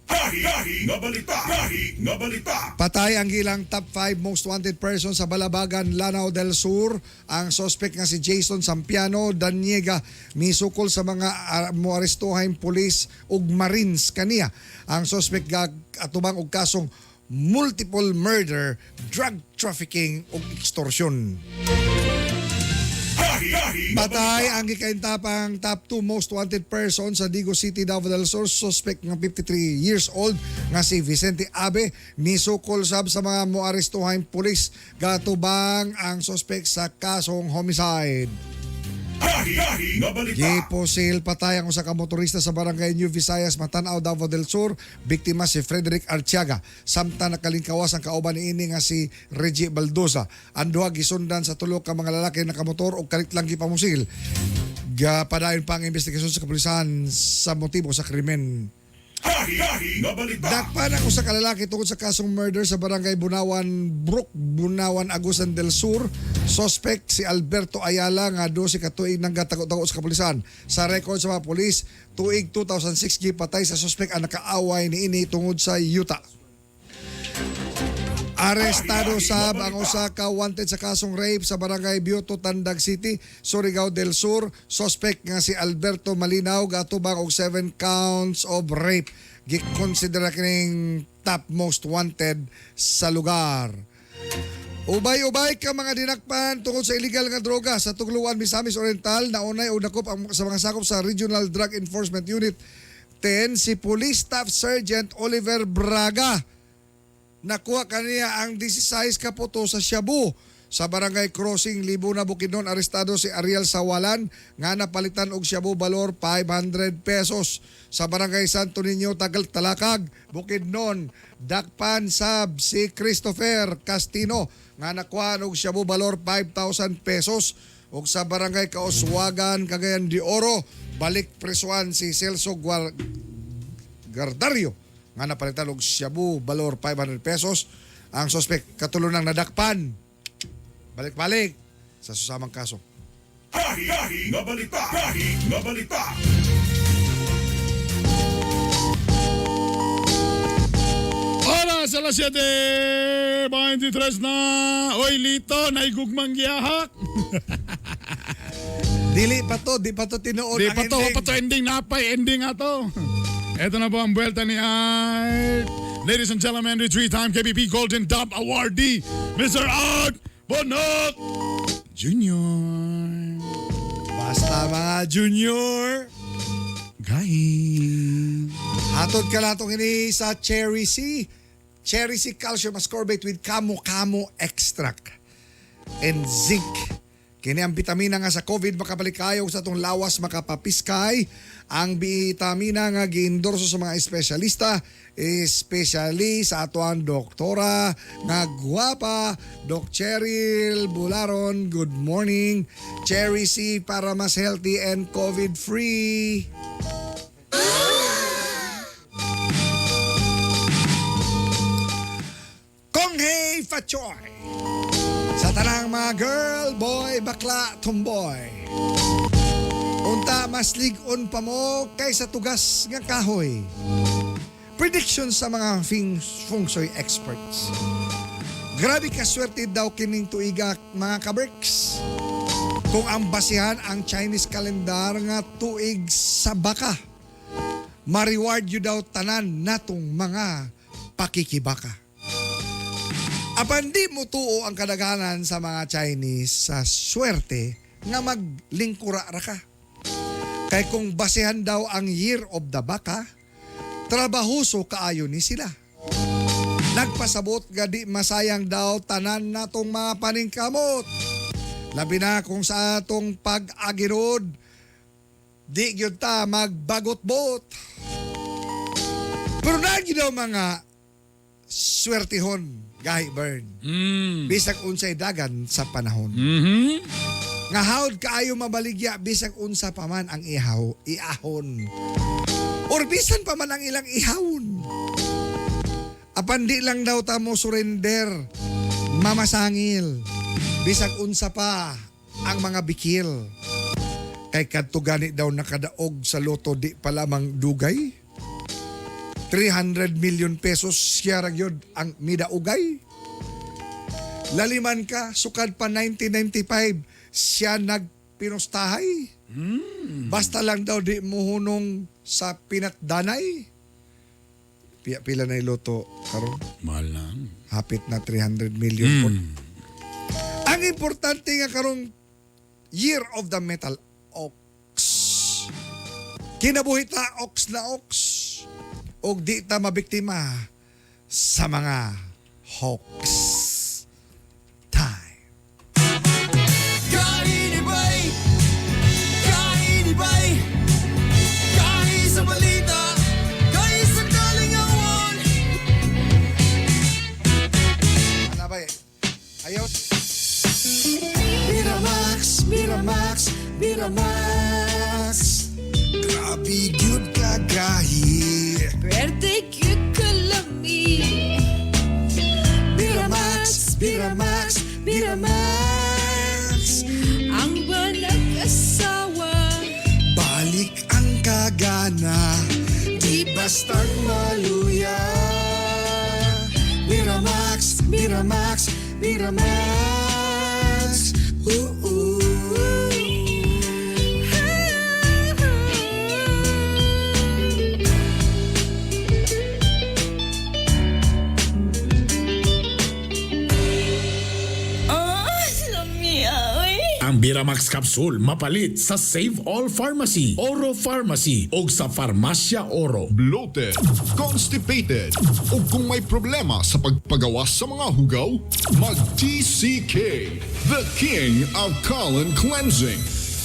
Gahi nga balita. Gahi nga balita. Patay ang gilang top 5 most wanted person sa Balabagan, Lanao del Sur. Ang suspect nga si Jason Sampiano Daniega misukol sa mga moarestuhang pulis ug marines kaniya. Ang suspect atubang og kasong multiple murder, drug trafficking ug extortion. Patay ang gikaintapang top 2 most wanted person sa Digo City, Davao del Sur. Suspect ng 53 years old nga si Vicente Abe misukol sab sa mga moarestuhang pulis gatubang ang suspect sa kasong homicide. Giposil patay ang usa ka motorista sa barangay New Visayas, Matanao, Davao del Sur. Biktima si Frederick Artiaga. Samtang nakalingkawas ang kauban niini nga si Reggie Baldosa. Ang duha gisundan sa tulo ka mga lalaki na nakamotor og kalit lang gipamusil. Gapadayon pa ang investigasyon sa kapulisan sa motibo sa krimen. Dakpan ang usa ka lalaki tungod sa kasong murder sa barangay Bunawan, Bunawan, Agusan del Sur. Suspect si Alberto Ayala nga 12 ka tuig nang gatago-tago sa kapulisan. Sa record sa mga pulis, tuig 2006 gipatay sa suspect ang nakaaway niini tungod sa yuta. Arestado sab ang usa ka wanted sa kasong rape sa barangay Bioto, Tandag City, Surigao del Sur. Suspect nga si Alberto Malinaw gatubang og 7 counts of rape. Gikonsidera kining top most wanted sa lugar. Ubay-ubay ka mga dinakpan tungod sa illegal nga droga sa Tugluan, Misamis Oriental. Naunay og dakop ang sa mga sakop sa Regional Drug Enforcement Unit 10 si Police Staff Sergeant Oliver Braga. Nakuha kaniya ang 16 ka puto sa Shabu sa barangay Crossing, Libuna, Bukidnon. Arestado si Ariel Sawalan nga napalitan og Shabu balor 500 pesos. Sa barangay Santo Niño, Tagal, Talakag, Bukidnon. Dakpan sab si Christopher Castino nga nakuha og Shabu balor 5,000 pesos. Og sa barangay Kaoswagan, Cagayan de Oro, balik presuan si Celso Gardario nga napalitan og Shabu balor 500 pesos. Ang suspect katulunang nadakpan. Balik-balik sa susamang kaso. Oras alas 7:23 na. Oy, Lito, naigugmang giyahak. Di pa to tinuod Di ang pa to, ending. pa to ending, napay ending nga to. Ito na po ang buwelta ni Art. Ladies and gentlemen, the 3-time KBP Golden Dove awardee, Mr. Art Bonot Jr. Basta mga junior. Guys. Hatod ka latong ini sa Cherry C. Cherry C Calcium Ascorbate with Kamo Extract and Zinc. Kini ang bitamina nga sa COVID makabalik kayo sa itong lawas makapapiskay. Ang bitamina nga giendorso sa mga espesyalista, especially sa ato ang doktora nga guwapa, Doc Cheryl Bularon. Good morning. Cherry C para mas healthy and COVID-free. Kong Hei Fachoy sa tanang mga girl, boy, bakla, tomboy. Unta mas ligon pa mo kaysa tugas nga kahoy. Prediction sa mga feng shui experts. Grabe ka swerte daw kining tuiga mga kaberks. Kung ang basihan ang Chinese calendar nga tuig sa baka. Ma-reward you daw tanan natong mga pakikibaka. Apan di mo tuo ang kadaghanan sa mga Chinese sa swerte nga maglingkura ra ka. Kay kung basehan daw ang year of the baka, trabahuso kaayo ni sila. Nagpasabot nga di masayang daw tanan natong mga paningkamot. Labi na kung sa atong pag-agirod, di gyud ta magbagot-bot. Pero nagi daw mga swertihon, gahi burn. Bisag unsay dagan sa panahon. Nga hawd kaayo mabaligya bisag unsa pa man ang iahon. Or bisan pa man ang ilang ihawon. Apan di lang daw ta mo surrender, mamasangil. Bisag unsa pa ang mga bikil. Kay kadto gani daw nakadaog sa loto di pa lamang dugay. 300 million pesos siya ra gyud ang midaugay. Laliman ka, sukad pa 1995 siya nagpinustahay. Basta lang daw di muhunong sa pinatdanay. Pila na iloto karon? Mahal lang. Hapit na 300 million po. Ang importante nga karong Year of the Metal Ox. Kinabuhi ta ox na ox. Og di ta mabiktima sa mga hoax. Time. Miramax. Grabe gyud kagahi. Birthday cute kalami. Miramax, Miramax, Miramax. Ang walang asawa. Balik ang kagana, di bastang maluya. Miramax, Miramax, Miramax. Ooh. Ang Miramax Capsule mapalit sa Save All Pharmacy, Oro Pharmacy o sa Farmasya Oro. Bloated, constipated, o kung may problema sa pagpagawa sa mga hugaw, mag-TCK, the King of Colon Cleansing.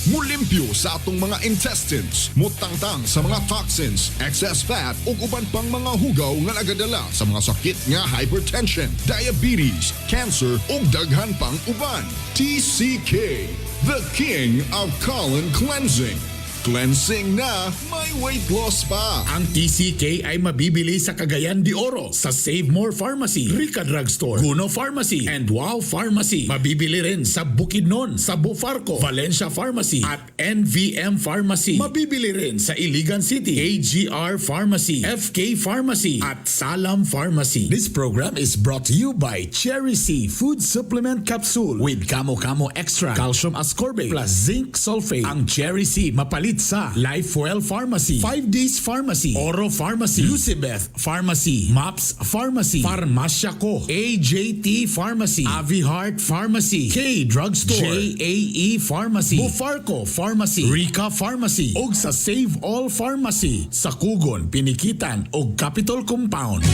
Mulimpyo sa atong mga intestines, mutangtang sa mga toxins, excess fat o uban pang mga hugaw nga nagadala sa mga sakit nga hypertension, diabetes, cancer o daghan pang uban. TCK, the King of Colon Cleansing. Cleansing na, may weight loss pa. Ang TCK ay mabibili sa Cagayan de Oro, sa Save More Pharmacy, Rica Drugstore, Guno Pharmacy, and Wow Pharmacy. Mabibili rin sa Bukidnon, sa Bufarco, Valencia Pharmacy, at NVM Pharmacy. Mabibili rin sa Iligan City, AGR Pharmacy, FK Pharmacy, at Salam Pharmacy. This program is brought to you by Cherry C Food Supplement Capsule with Kamo Kamo Extra, Calcium Ascorbate, plus Zinc Sulfate. Ang Cherry C mapalit sa Lifewell Pharmacy, 5 Days Pharmacy, Oro Pharmacy, Lucibeth Pharmacy, MAPS Pharmacy, Farmasya Ko, AJT Pharmacy, Avi Heart Pharmacy, K Drugstore, JAE Pharmacy, Bufarco Pharmacy, Rica Pharmacy, ug sa Save All Pharmacy sa Kugon, Pinikitan ug Capitol Compound.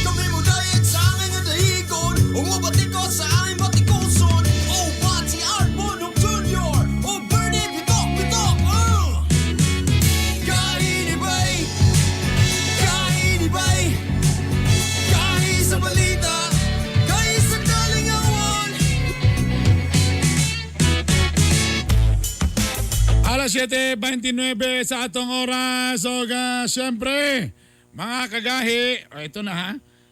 Kami mo dahil sa aking nadahigon. Umabati ko sa aming batikuson. Oh, pati Arbonong Junior. Oh, Bernie, bitok, bitok. Kainibay. Kainibay. Kahi sa balita. Kahi sa kalingawan. Alas 7:29 sa atong oras. So, syempre, mga kagahi, ito na ha,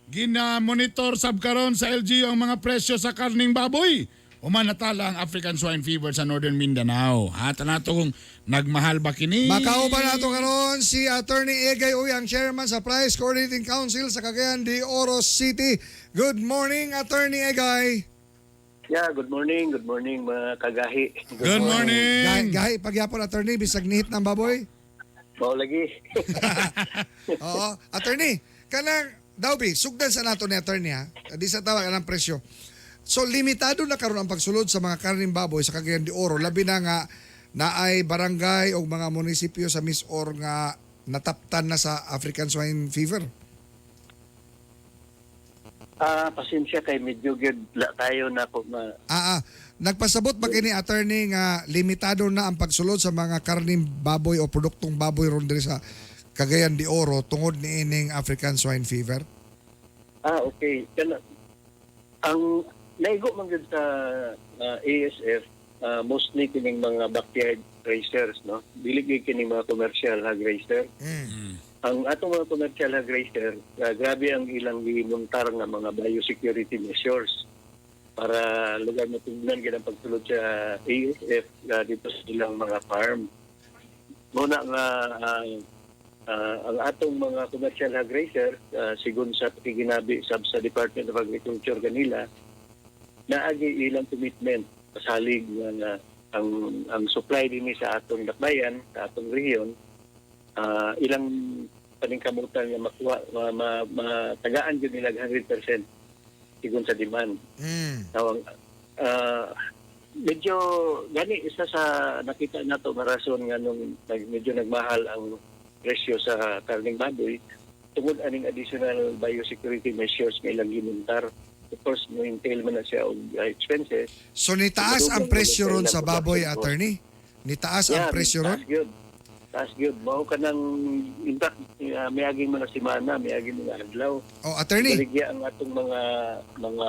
gina-monitor sab karon sa LGU ang mga presyo sa karning baboy. Umanatala ang African Swine Fever sa Northern Mindanao. At nato kung nagmahal ba kini? Makauban nato karon si Attorney Egay Uyang, Chairman sa Price Coordinating Council sa Cagayan de Oro City. Good morning, Attorney Egay. Yeah, good morning mga kagahi. Good morning. Gahi, pagyapon, Attorney, bisag nihit ng baboy. Mao lagi. Oo. Attorney, kanang Dawbi, sugdan sa nato ni Attorney ha. Di sa tawag ang presyo. So limitado na karon ang pagsulod sa mga karning baboy sa Cagayan de Oro, labi na nga naay barangay o mga munisipyo sa Misor nga nataptan na sa African Swine Fever. Pasensya kay medyo gyud la tayo na ko Nagpasabot ba kini, Attorney, nga limitado na ang pagsulod sa mga karning baboy o produktong baboy ron diri sa Cagayan de Oro tungod ni ining African Swine Fever? Okay. Ang naigo man gyud sa ASF, mostly kining mga backyard raisers, no? Dili gyud kining mga commercial hog raiser. Ang atong mga commercial hog raiser, grabe ang ilang gimuntar nga mga biosecurity measures para lugar matugnan gyud ang pagsulod sa ASF dito sa ilang mga farm. Muna nga ang atong mga commercial hog raiser, sigon sa ginabi sa Department of Agriculture kanila, naagi ilang commitment pasalig nga ang supply din sa atong dakbayan, sa atong rehiyon, ilang paningkamutan nga makuha, matagaan yun nila 100% sigon sa demand. Medyo gani isa sa nakita nato nga rason nga nung medyo nagmahal ang presyo sa karning baboy tungod aning additional biosecurity measures nga ilang gimuntar. Of course, no entail man na siya og expenses. So nitaas ang presyo ron sa baboy, Attorney? Nitaas ang presyo ron? taas gyud. Mao ka nang impact miaging mga semana, miaging mga adlaw. Oh, attorney. Baligya ang atong mga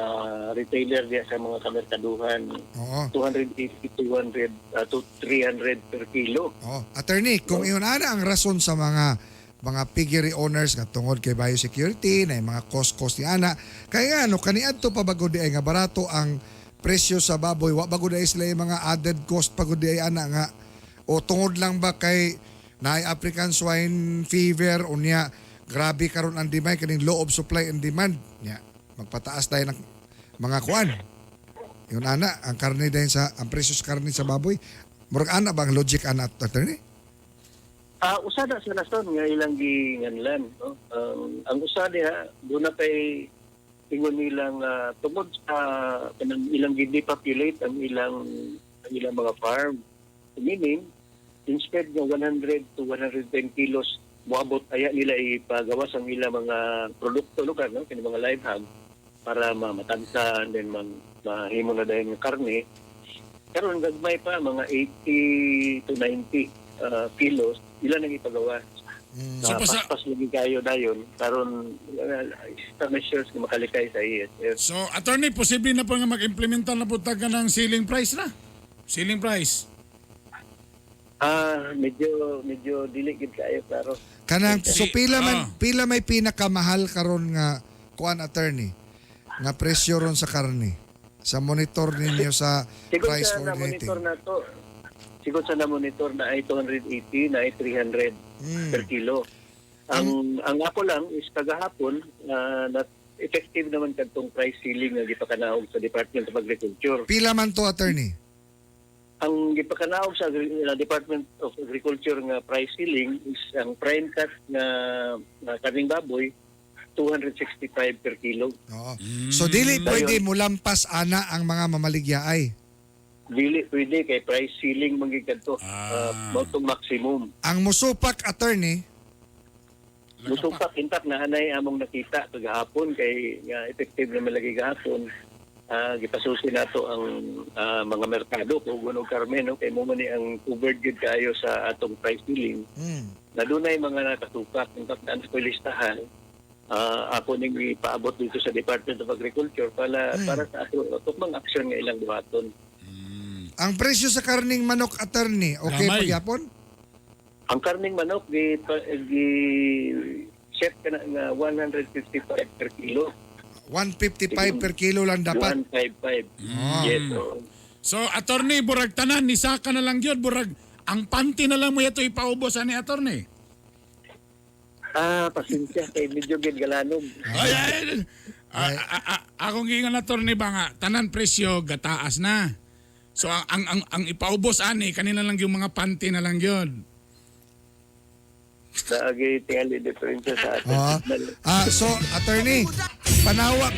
retailer diya sa mga kamerkaduhan. Oo. 280 to 300 per kilo. Oh, attorney, kung iyon ana ang rason sa mga piggery owners nga tungod kay biosecurity na mga cost ni ana, kaya nga no kaniadto pa bago di ay nga barato ang presyo sa baboy, wa bago di ay sila yung mga added cost pagod di ay ana nga o tungod lang ba kay naay African swine fever unya grabe karon ang demand kaning law of supply and demand nya magpataas tayo ng mga kuan. Yun ana ang karne din sa ang presyo sa karne sa baboy. Murag ana ba ang logic ana attorney? Usada sa nason nga ilang ginganlan, no? Ang usada diha do na kay ingon nilang tungod sa kanang ilang gidepopulate ang ilang mga farm. Meaning instead ng 100 to 110 kilos moabot aya nila ipagawas ang ilang mga produkto lugar, no? Kini mga live hog para matansa and then mahimo na dayon ng karne. Karon gagmay pa mga 80 to 90 kilos ilan ang ipagawa. So, Paspas lagi kayo dayon karon measures na makalikay sa ESF. So, attorney, posible na po nga mag-implementa na po taga ng ceiling price na? Ceiling price? Medyo dili gid kayo klaro. Kanang so pila may pinakamahal karon nga kuan attorney nga presyo ron sa karne sa monitor ninyo sa Siguro price sa coordinating. na-monitor na to. Siguro sa na-monitor na ay 280 na ay 300 per kilo. Ang ako lang is kagahapon na effective naman kadtong price ceiling nga gipakanaog sa Department of Agriculture. Pila man to attorney? Ang gipakanaog sa Department of Agriculture nga price ceiling is ang prime cut na karning baboy 265 per kilo. Oo. So dili pwede mulampas ana ang mga mamaligyaay. Dili pwede kay price ceiling magigad to. Motong maximum. Ang musupak attorney Musupak intak na anay among nakita kagahapon kay nga effective na malagi gahapon. Gipasusi nato ang mga merkado kung gunog Carmen, no? Kay mo man ni ang covered good kayo sa atong price ceiling. Na dunay mga nakatupak intak na ko listahan. Ako ning ipaabot dito sa Department of Agriculture para sa ato mga aksyon nga ilang buhaton. ang presyo sa karning manok attorney okay Gamay. pagyapon? Ang karning manok set ka na nga 155 per kilo. 155 per kilo lang dapat. 155. Yes. So, attorney, burag tanan, nisaka na lang yun, burag, ang panty na lang mo ito ipaubos ani attorney. Pasensya kay medyo gid galanog. Akong gingan attorney ba nga, tanan presyo, gataas na. So, ang ipaubos ani, kanina lang yung mga panty na lang yun. Naagay tingali diferensya sa atin. So attorney,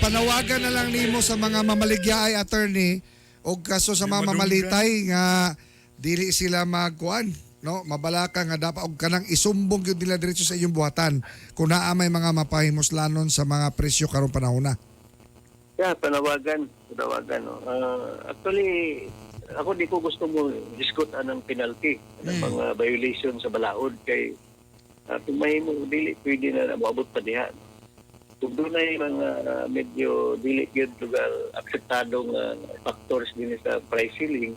panawagan na lang nimo sa mga mamaligyaay attorney og kaso sa mga mamalitay nga dili sila magkuan, no? Mabalaka nga dapat og kanang isumbong gyud nila diretso sa inyong buhatan kung naa may mga mapahimuslanon sa mga presyo karong panahon na. Panawagan. No. Actually, ako di ko gusto mo discuss anang penalty ng mga violation sa balaod kay kung may mo dili pwede na maabot pa diha. Kung doon ay mga medyo dili gyud lugar akseptadong factors din sa price ceiling,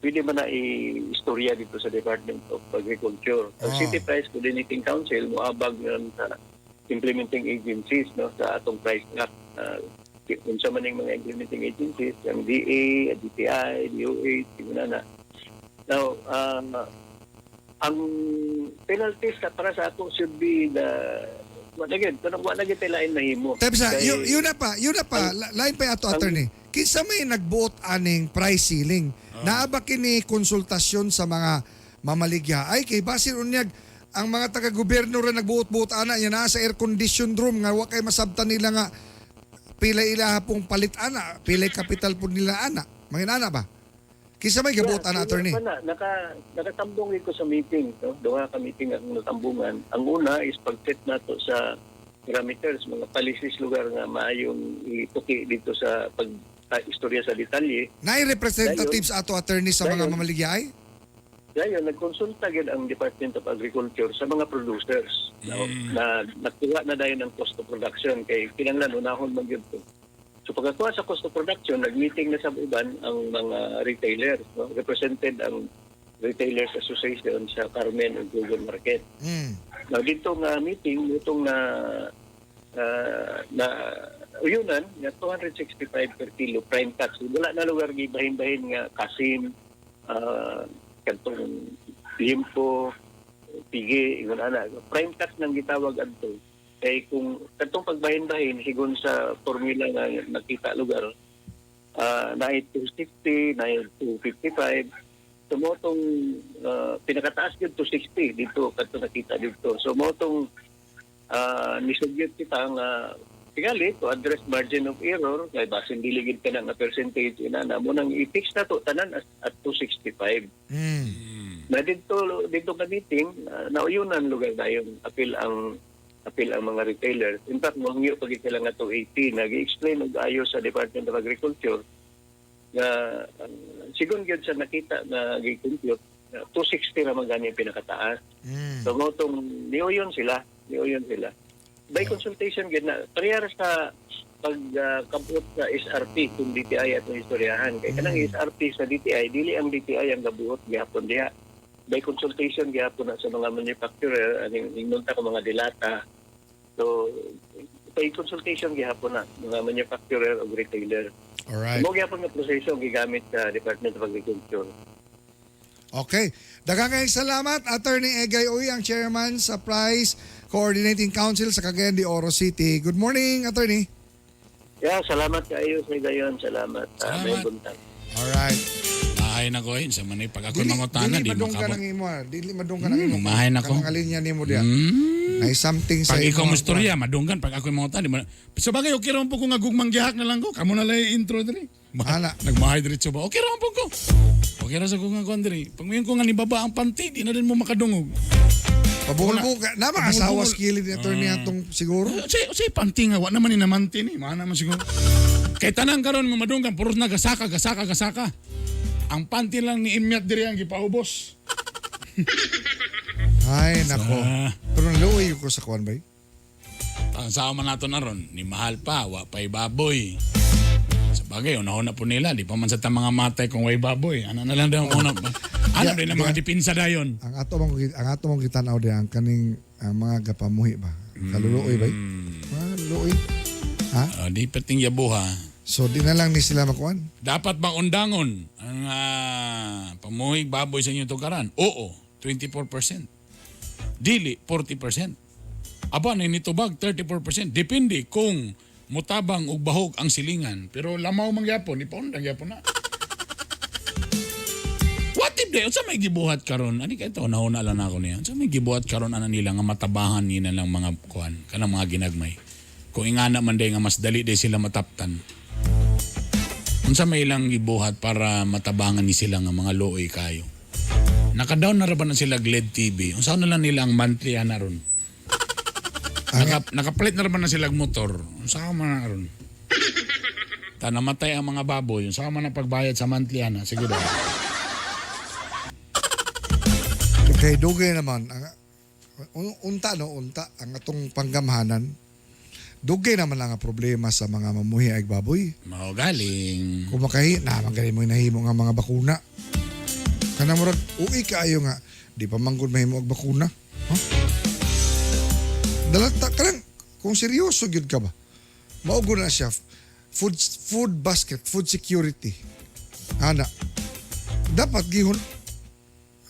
pwede man na i-istorya dito sa Department of Agriculture. Ang City Price Coordinating Council moabag sa implementing agencies, no, sa atong price act. Unsa man yung mga implementing agencies, ang DA, DTI, DOH, na. Now, ang penalties para sa ako should be the again, kanang wala gyud lain mahimo. Tapos yun na pa, lain pa ato attorney. Kinsa may nagbuot aning price ceiling? Naa ba kini konsultasyon sa mga mamaligyaay kay basin unyag ang mga taga-gobyerno ra nagbuot-buot ana nya naa sa air conditioned room nga wa kay masabtan nila nga pila ilaha pong palit ana, pila kapital po nila ana. Mangin ana ba? Kisa may gabuot ana attorney? Nakatambong ko sa meeting, no? Duha ka meeting ang natambungan. Ang una is pag-set nato sa parameters, mga policies lugar nga maayong ituki dito sa pag-istorya sa detalye. Naay representatives ato attorney sa mga mamaligyaay? Ngayon, nagkonsulta gid ang Department of Agriculture sa mga producers na nakuha na dayon ng cost of production kay kinahanglan unahon man gyud to. So pagkakuha sa cost of production, nag-meeting na sa uban ang mga retailers, no? Represented ang Retailers Association sa Carmen ug Google Market. Now dito nga meeting nitong na uyunan nga 265 per kilo prime tax. Wala na lugar gibahin-bahin nga kasim, kantong limpo, pigi, ingon ana. Prime tax nang gitawag adto. Kay kung kantong pagbahin-bahin higon sa formula nga nakita lugar, na 260, na 255, so mo tong pinakataas yun 260 dito kanto nakita dito. So mo tong nisugyot kita nga tingali to address margin of error kay basin diligid ka na nga percentage inana mo nang i-fix na to tanan at 265. Na dito ka meeting nauyunan lugar dayon apil ang mga retailers. In fact mohingyo pag sila nga 280 nag-explain og ayo sa Department of Agriculture nga sigon gyud sa nakita na gi-compute 260 ra man gani pinakataas. So mo tong niuyon sila. By consultation gid na parehas sa pagkabot sa SRP kung DTI at istoryahan kay kanang SRP sa DTI dili ang DTI ang gabuot gihapon diha. By consultation gihapon na sa mga manufacturer aning inunta ko mga dilata. So by consultation gihapon na mga manufacturer o retailer. Alright. Mo gihapon nga proseso gigamit sa Department of Agriculture. Okay. Daghang kayong salamat, Attorney Egay Uy, ang chairman sa Price Coordinating Council sa Cagayan de Oro City. Good morning, Attorney. Yeah, salamat kayo sa gayon. Salamat. May buntag. Alright. Mahay na ko sa manay pag ako mangutana Dili di madung ka makabot. nang imo. Dili madung ka nang imo. Mahay na ko. Kanang alinya nimo diya. Ay something sa Pag ikaw imo. mo istorya, madunggan pag ako mangutana di man. Sa bagay okay ra po ko nga gugmang gihak na lang ko. Kamo na lang yung intro diri. Hala. Nagmahay diretso ba? Okay ra po ko. Okay ra sa ko nga diri. Pag mayon ko nga ni baba ang panty, di na din mo makadungog. Pabungol ka. Nama asawa skilled ni Attorney atong siguro. Say panty nga wa naman ni namanti ni. Mana man siguro. Kay tanang karon nga madunggan puros na gasaka. Ang panty lang ni Imyat diri ang gipaubos. Ay nako. Pero naluoy ko sa kuan bay. Ang sama nato na ron, ni mahal pa, wa pa'y baboy. Sa bagay, unahon na po nila, di pa man sa mga matay kung way baboy. Ano na lang daw una pa. Ano din ang mga dipinsa dayon. Ang ato mong kitanaw diyan kaning mga gapamuhi ba. Kaluluoy bay. Luoy. Ha? Di pating yabuha. So di na lang ni sila makuan. Dapat bang undangon ang pamuhig baboy sa inyong tugaran? Oo, 24%. Dili, 40%. Aba, ninitubag, 34%. Depende kung mutabang o bahog ang silingan. Pero lamaw mangyapon, ipaundang yapon na. What if day? Unsa may gibuhat karon? Ani kay to nauna lang ako niya. Unsa may gibuhat karon ana nila nga matabahan nila lang mga kuan, kanang mga ginagmay. Kung ingana man day nga mas dali day sila mataptan. Unsa may ilang gibuhat para matabangan ni sila nga mga looy kayo. Naka-down na ra ba na sila GLED TV? Unsa na lang nila ang monthly ana ron? Naka-plate na ra ba na sila motor? Unsa man na ron? Ta namatay ang mga baboy. Unsa man ang pagbayad sa monthly ana? Sige daw. Kay dugay naman unta ang atong panggamhanan. Dugay naman lang ang problema sa mga mamuhi ay baboy. Mao galing. Kung magaling mo nahimo nga mga bakuna. Kanang murag uy kaayo nga di pa manggod mahimo og bakuna. Huh? Dalata kanang kung seryoso gyud ka ba? Mao gud na siya food basket, food security. Ana. Dapat gihon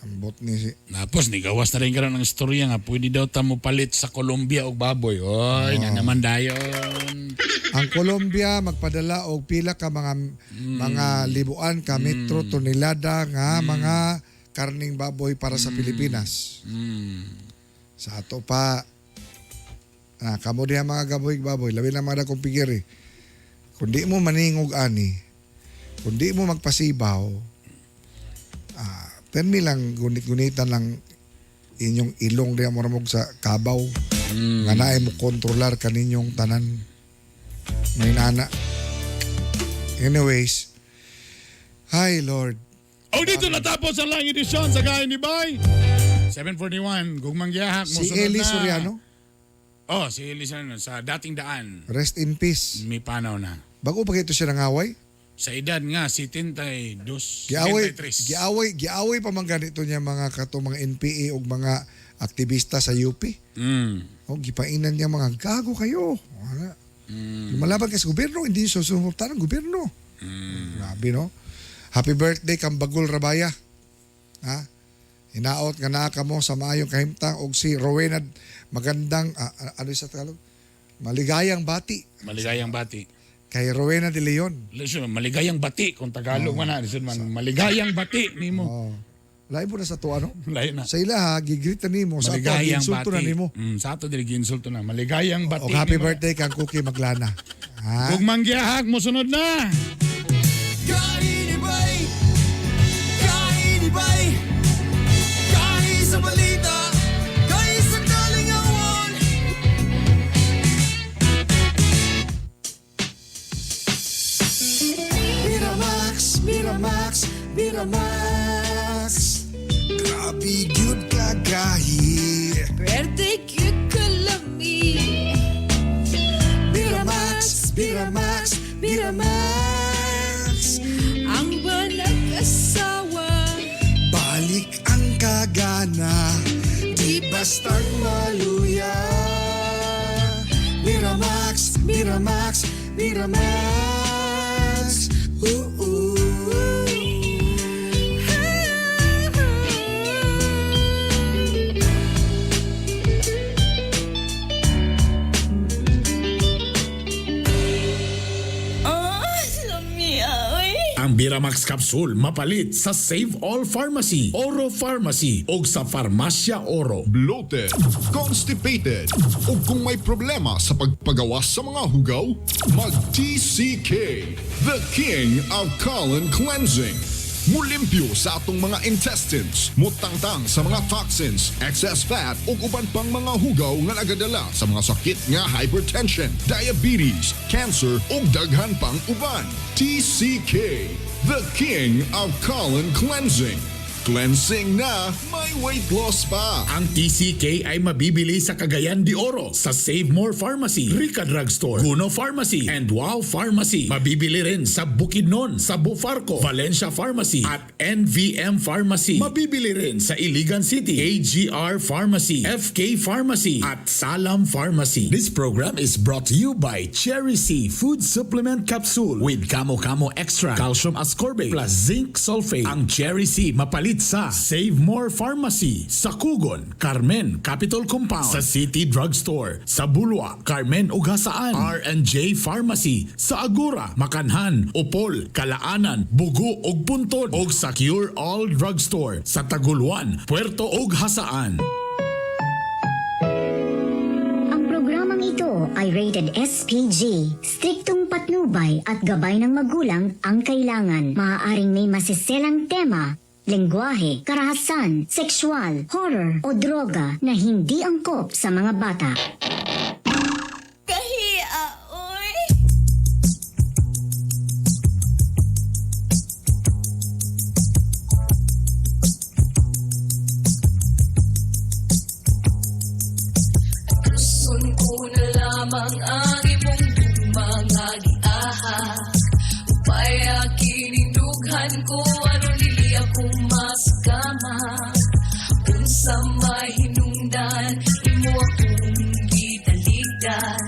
ambot ni si Tapos ni gawas na rin ka ng istorya nga pwede daw ta mo palit sa Colombia og baboy. Oy, na naman dayon. ang Colombia magpadala og pila ka mga libuan ka metro tonelada nga mga karning baboy para sa Pilipinas. Sa ato pa kamo diha mga baboy labi na mga dakong pigiri. Kung di mo maningog ani, kung di mo magpasibaw, permi lang gunit-gunitan lang inyong ilong diha mo ramog sa kabaw. Nga naay mo kontrolar kaninyong tanan. May nana. Anyways, hi Lord. O dito natapos ang lang edisyon sa Gaya ni Bay. 7:41, gugmang giyahak mo Si sunod Eli na. Soriano, Oh, si Eli Soriano sa dating daan. rest in peace. May panaw na. Bago pa ito siya nangaway. Sa edad nga, 72, Giaway, 73. giaway pa man ganito niya mga mga NPA o mga aktivista sa UP. O gipainan niya mga gago kayo. Wala. Lumalaban kayo sa gobyerno, hindi susunod ng gobyerno. Grabe, no? Happy birthday kang Bagul Rabaya. Ha? Hinaot nga naa ka mo sa maayong kahimtang og si Rowena magandang ano sa Tagalog? Maligayang bati Maligayang bati. kay Rowena de Leon. Listen, maligayang bati kung Tagalog man na. Listen man, maligayang bati nimo. Oh. Lain po na sa to ano? Lain na. Sa ila ha, gigreet na nimo. Sa to, Maligayang ginsulto na bati. nimo. Sa ato dili ginsulto na. Maligayang bati. O happy nimo. birthday kang Cookie Maglana. Ha? Gugmang giyahak mo sunod na. Kaini bay, kaini bay, kahi sa balita, kahi sa kalingawan. Miramax, Miramax, Miramax. Grabe gyud kagahi. Birthday cute kalami. Miramax, Miramax, Miramax. Ang balag asawa. Balik ang kagana, di bastard maluya. Miramax, Miramax, Miramax. Ooh. Ang Biramax Capsule mapalit sa Save All Pharmacy, Oro Pharmacy o sa Farmasya Oro. Bloated, constipated, o kung may problema sa pagpagawas sa mga hugaw, mag-TCK, the King of Colon Cleansing. Mulimpyo sa atong mga intestines, mutangtang sa mga toxins, excess fat o uban pang mga hugaw nga nagadala sa mga sakit nga hypertension, diabetes, cancer o daghan pang uban. TCK, the King of Colon Cleansing. Cleansing na, may weight loss pa. Ang TCK ay mabibili sa Cagayan de Oro sa Save More Pharmacy, Rica Drugstore, Guno Pharmacy, and Wow Pharmacy. Mabibili rin sa Bukidnon, sa Bufarco, Valencia Pharmacy, at NVM Pharmacy. Mabibili rin sa Iligan City, AGR Pharmacy, FK Pharmacy, at Salam Pharmacy. This program is brought to you by Cherry C Food Supplement Capsule with Kamo Kamo Extra, Calcium Ascorbate, plus Zinc Sulfate. Ang Cherry C mapalit sa Save More Pharmacy, sa Kugon, Carmen Capital Compound, sa City Drugstore, sa Bulwa, Carmen Ugasaan, R&J Pharmacy, sa Agora, Makanhan, Upol, Kalaanan, Bugo ug Puntod, ug sa Cure All Drugstore, sa Taguluan, Puerto ug Hasaan. Ang programang ito ay rated SPG. Striktong patnubay at gabay ng magulang ang kailangan. Maaaring may masiselang tema, lengguwahe, karahasan, sexual, horror o droga na hindi angkop sa mga bata. Kahiya, oy. Gusto ko na lamang ang imong dumangagiahak. Upaya kinindughan ko ano nili akong masgama. Unsa may hinungdan, imo akong gitaligdan.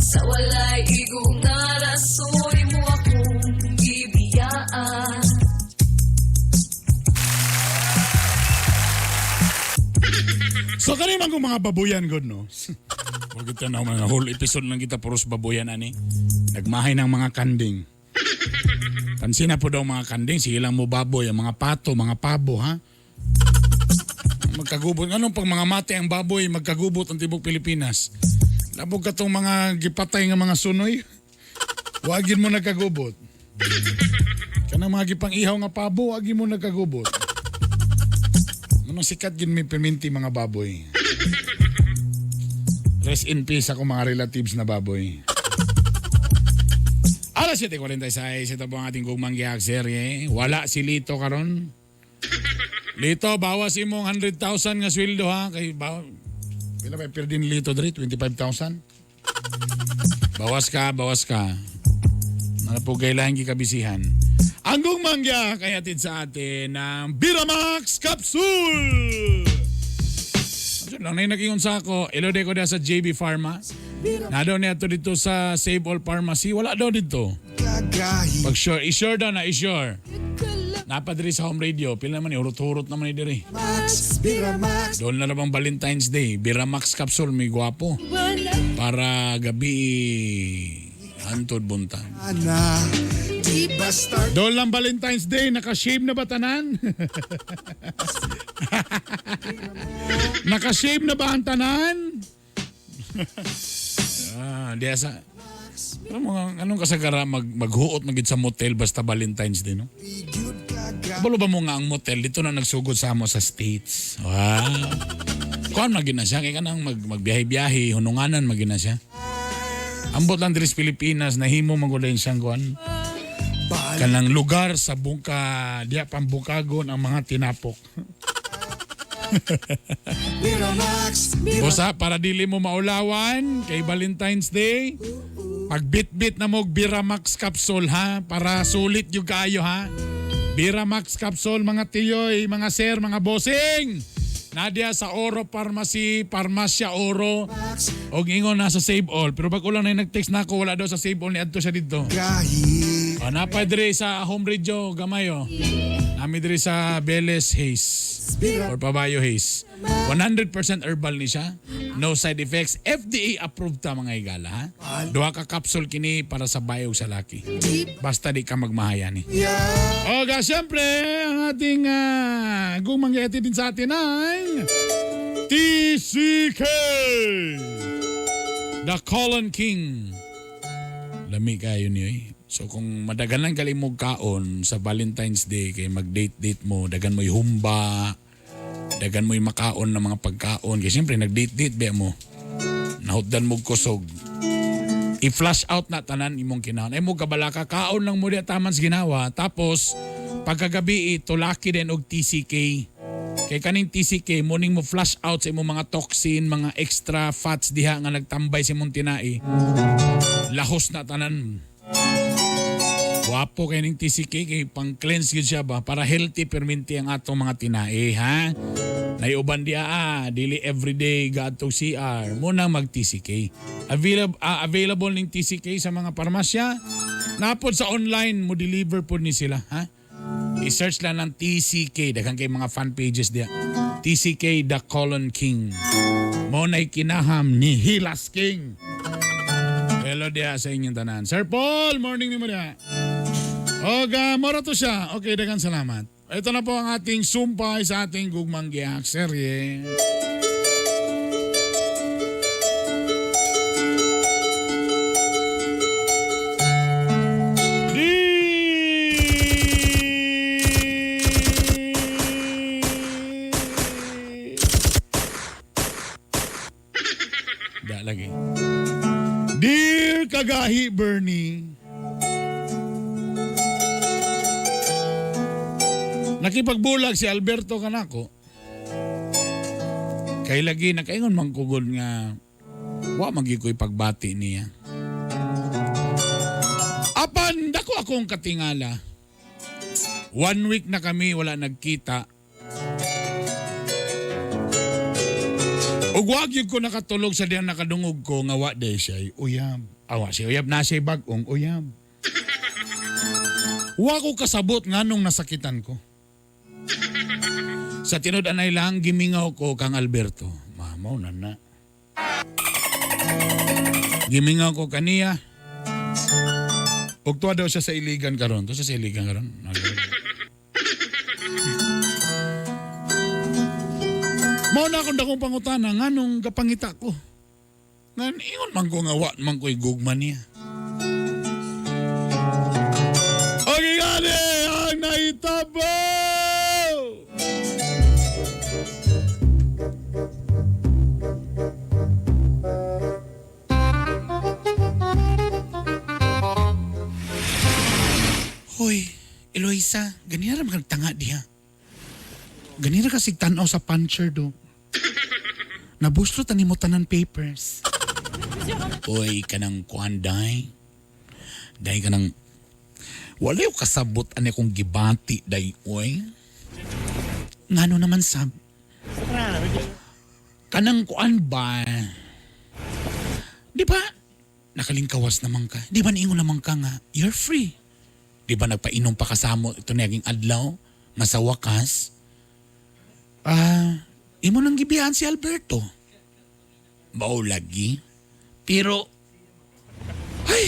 Sa walay igo nga rason, imo akong gibiyaan. So kani man kong mga babuyan god no. Wag kita na mga whole episode lang kita puros babuyan ani. Nagmahay ng mga kanding. Pansin na po daw mga kanding, sige lang mo baboy, ang mga pato, mga pabo ha. Magkagubot. Anong pag mga mate ang baboy, magkagubot ang tibok Pilipinas? Labog ka tong mga gipatay nga mga sunoy. Wagin mo nagkagubot. Kanang mga gipang ihaw nga pabo, wagin mo nagkagubot. Anong sikat gin may piminti mga baboy? Rest in peace ako mga relatives na baboy. Alas 7:46, ito po ang ating gugmang giyak serye. Wala si Lito karon. Lito, bawas imong 100,000 nga sweldo ha. Kay pila ba perdi ni Lito diri? 25,000? Bawas ka. Ano po kailangan gikabisihan. Ang gugmang giyak ay atid sa atin ng Biramax Capsule! Lang na yung nag-ingon sa ako, ilode ko na sa JB Pharma. Na daw niya dito sa Save All Pharmacy. Wala daw dito. Pag sure, i-sure daw na, i-sure. Napadiri sa home radio. Pila naman, urot-urot naman diri. Doon na naman Valentine's Day. Biramax Capsule, may gwapo. Para gabi, hantod buntag. Doon lang Valentine's Day, naka-shave na ba tanan? Naka-shave na ba ang tanan? Diya sa... Anong kasagara maghuot magid sa motel basta Valentine's Day, no? Balo ba mo nga ang motel? Dito na nagsugod sa mo sa States. Wow. Kuan magina siya, kaya ka nang magbiyahe-biyahe, hununganan magina siya. Ambot lang diri sa Pilipinas, nahimo magulay siyang kuan. Kanang lugar sa bungka, diya pambukagon ang mga tinapok. Bosa, para dili mo maulawan kay Valentine's Day, pagbit-bit na mo Biramax Capsule ha, para sulit yung kayo ha. Biramax Capsule mga tiyoy, mga sir, mga bossing. Nadia sa Oro Pharmacy, Parmasya Oro. Og ingon na sa Save All. Pero pag ulang na nag-text na ako, wala daw sa Save All, ni adto siya dito. Napay diri sa home radio, gamayo. Nami diri sa Beles Haze. Or Pabayo Haze. 100% herbal ni siya. No side effects. FDA approved ta mga igala ha. Duha ka capsule kini para sa bayo sa laki. Basta di ka magmahayani. O siyempre, ang ating gumang din sa atin ay TCK! The Colon King. Lami kayo niyo eh. So kung madagalan ka limog kaon sa Valentine's Day kay mag-date-date mo, dagan mo'y humba, dagan mo'y makaon ng mga pagkaon. Kaya siyempre nag-date-date ba mo, nahutdan mo kusog. I-flush out na tanan imong kinaon. Ay mo kabalaka, kaon lang mo diya taman sa ginawa. Tapos pagkagabi tulaki din og TCK. Kay kaning TCK, morning mo flush out sa imong mga toxin, mga extra fats diha nga nagtambay sa imong tinai. Lahos na tanan. Wapo kay ning TCK kay pang-cleanse gyud siya ba para healthy perminti ang atong mga tinae ha. Naiuban dia dili everyday gadto CR mo na mag TCK. Available ning TCK sa mga parmasya. Napod sa online mo deliver pod ni sila ha. I-search lang ng TCK, daghang kay mga fan pages dia. TCK The Colon King. Mo nay kinaham ni Hilas King. Hello dia sa inyong tanan. Sir Paul, morning ni mo dia. Mora to siya. Okay, dagan salamat. Ito na po ang ating sumpay sa ating gugmang giyak serye. Lagi. Dear Kagahi Bernie, nakipagbulag si Alberto kanako. Kay lagi nakaingon man kugod nga wa magi ko'y pagbati niya. Apan dako akong katingala. 1 week na kami wala nagkita. Ug wag yun ko nakatulog sa diyang nakadungog ko nga wa day siya uyab. Awa siya uyab na siya bagong uyab. Wa ko kasabot nganong nasakitan ko. Sa tinud-anay lang gimingaw ko kang Alberto. Mamaw na. Gimingaw ko kaniya. Ug tuwa daw siya sa iligan karon. To sa iligan karon. Mao na akong dakong pangutana nganong kapangita ko. Ngan ingon man ko nga wa man ko'y gugma niya. Okay gani ang naitabo! ganira naman tanga diha. Ganira kasi tanaw sa puncher do. Nabustro tani mo tanan papers. Oy, kanang kuan day. Day kanang wala yung kasabot ani kong gibati day oy. Ngano naman sab? Kanang kuan ba? Di ba? Nakalingkawas naman ka. Di ba niingon naman ka nga, you're free. Di ba nagpainom pa kasamo ito naging adlaw? Nga sa wakas? Imo nang gibihan si Alberto. Mao lagi. Pero, ay,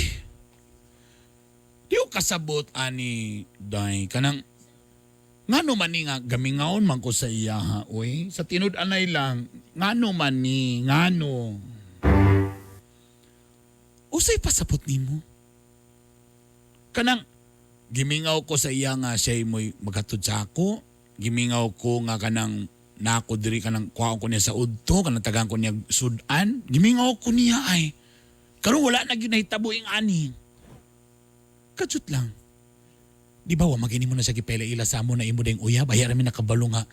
di ko kasabot ani, day, kanang, ngano man ni nga, gamingaon man ko sa iya ha, oy. Sa tinud-anay lang, ngano man ni, ngano. Usay pasapot nimo. Kanang, gimingaw ko sa iya nga siya mo'y magatod sa ako. Gimingaw ko nga kanang nako diri kanang kuhaon ko niya sa udto, kanang tagang ko niya sudan. Gimingaw ko niya ay. Karon wala na gyud nahitabo ing ani. Katsut lang. Di ba wa magini mo na sa gipela ila sa amo na imo dayong uyab, hayara mi nakabalo nga.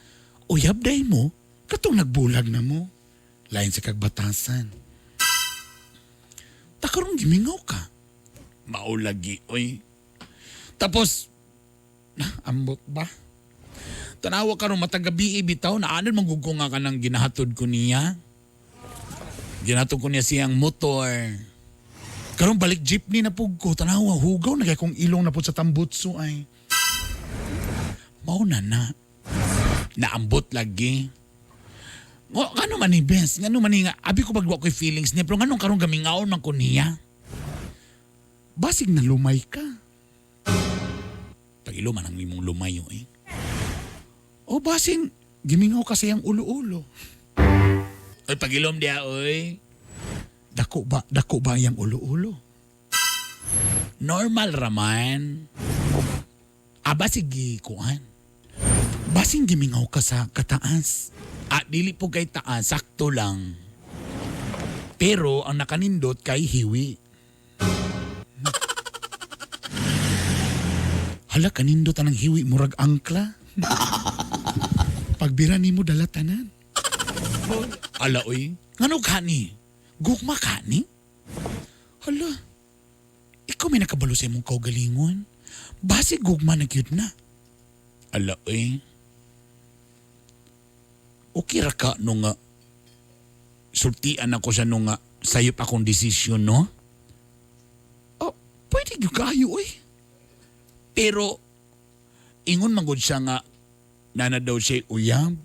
Uyab day mo, katong nagbulag na mo. Lain sa kagbatasan. Takarong gimingaw ka. Maulagi, oy. Tapos, ambot ba? Tanawa ka rin matagabi bitaw na anon manggugong ka ng ginahatod ko niya. Ginahatod ko niya siyang motor. Karong balik jeepney na pug ko. Tanawa, hugaw na kaya kong ilong na po sa tambutso ay. Mauna na. Naambot lagi. O, ano man ni Bes? Ano man ni nga? Abi ko bagwa ko'y feelings niya. Pero anong karong gamingaon man ko niya? Basig na lumay ka. Pag-ilo man ang limong lumayo eh. O basing, gimingaw kasi ang ulo-ulo. Oy, pag-ilom diya, oy. Dako ba yung ulo-ulo? Normal raman. Basig kuan. Basing gimingaw ka sa kataas. Dili po kay taas, sakto lang. Pero ang nakanindot kay hiwi. Hala, kanindot ang hiwi, murag angkla. Pagbira ni mo dalatanan. Ala, oy. Ngano kani? Gugma kani? Hala, ikaw may nakabalo sa imong kaugalingon. Basi gugma na gyud na. Ala, oy. Okay ra ka nung sultian ako sa nung sayop akong desisyon, no? Oh, pwede gyud kayo, oy. Pero, ingon manggod siya nga, nana daw siya uyab.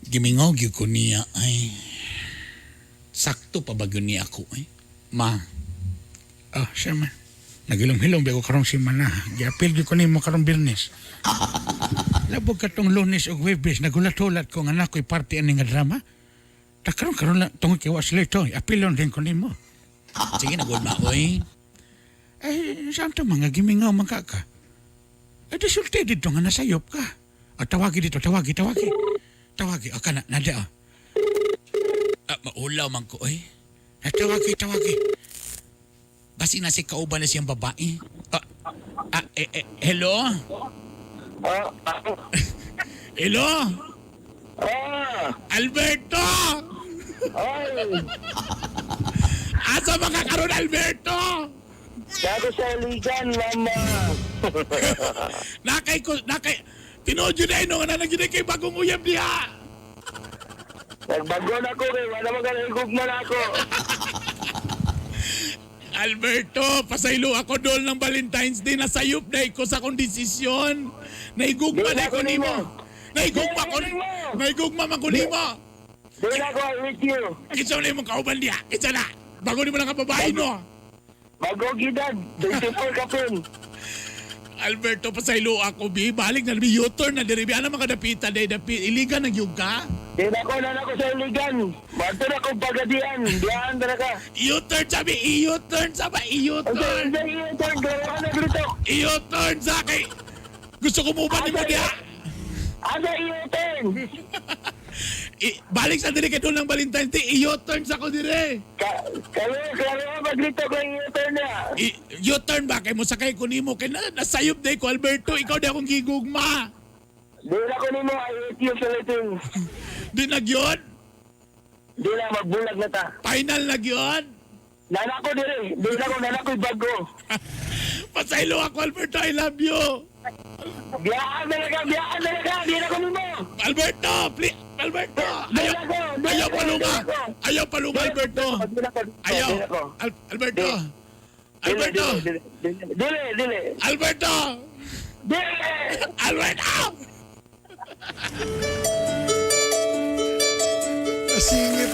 Gimingaw gyud ko niya ay sakto pa ba gyud niya ako ay ma. Siya ma. Nagilom-hilom ba ko karong simana. Giapil gyud ko nimo karong Biyernes. Labog katong Lunes ug Huwebes nagulat-hulat ko nga nakoy parte ani nga drama. Ta karon lang tungod kay wasle to. Apilon din ko nimo. Sige na gud maoy. Santo mga gimingaw man ka. Sulti dito nga nasayop ka. Tawagi dito, tawagi. Tawagi, ka na, nada maulaw man ko, eh. Tawagi. Basi na si kauban na siyang babae. Hello? Hello? Alberto! Asa makakaroon, Alberto? Dado sa ligan, mama. Tinodyo na ino nga na nagyan kay bagong uyab diha. Nagbago na ko, wala naman ka nagugma na ako. Alberto, pasaylo ako dol ng Valentine's Day. Nasayop na ko sa akong desisyon. Naigugma na ko nimo. Naigugma man ko nimo. Doon ako, I'm with you. Kitsa na yung kauban diha. Kitsa na. Bago ni mo lang kababae, no? Bago gidad, 24 ka pin. Alberto, pasaylo ako, bi. Balik na, bi. U-turn na, diri. Ano makadapitan, day. Iligan ng yung ka? Di na ko sa iligan. Bato na kong pagadian. Diyan talaga. U-turn, sabi. U-turn, sabi. U-turn. I-turn. Gawin ka na dito. U-turn, saki. Gusto ko mo ba ni mo diya? Asa i-turn? Balik sa diri kay doon ng Valentine's Day. U-turn sa ko dire. Kaya maglito ko i-turn niya. U-turn ba? Kay mo sakay ko nimo. Kay nasayop day ko, Alberto. Ikaw di akong gigugma. Di na ko nimo i-hit you sa liting. Di nagyon? Di na magbulag na ta. Final nagyon? Nana ko dire. Di na ko nana ko'y bago. Pasaylo ako, Alberto. I love you. Biyaan talaga. Di na ko nimo. Alberto, please. Alberto. Di na ko. Ayaw palunga. Ayaw palunga, Alberto. Di na ko. Ayaw. Di na ko. Alberto. Alberto. Dili. Alberto. Dili. Alberto. Masingit.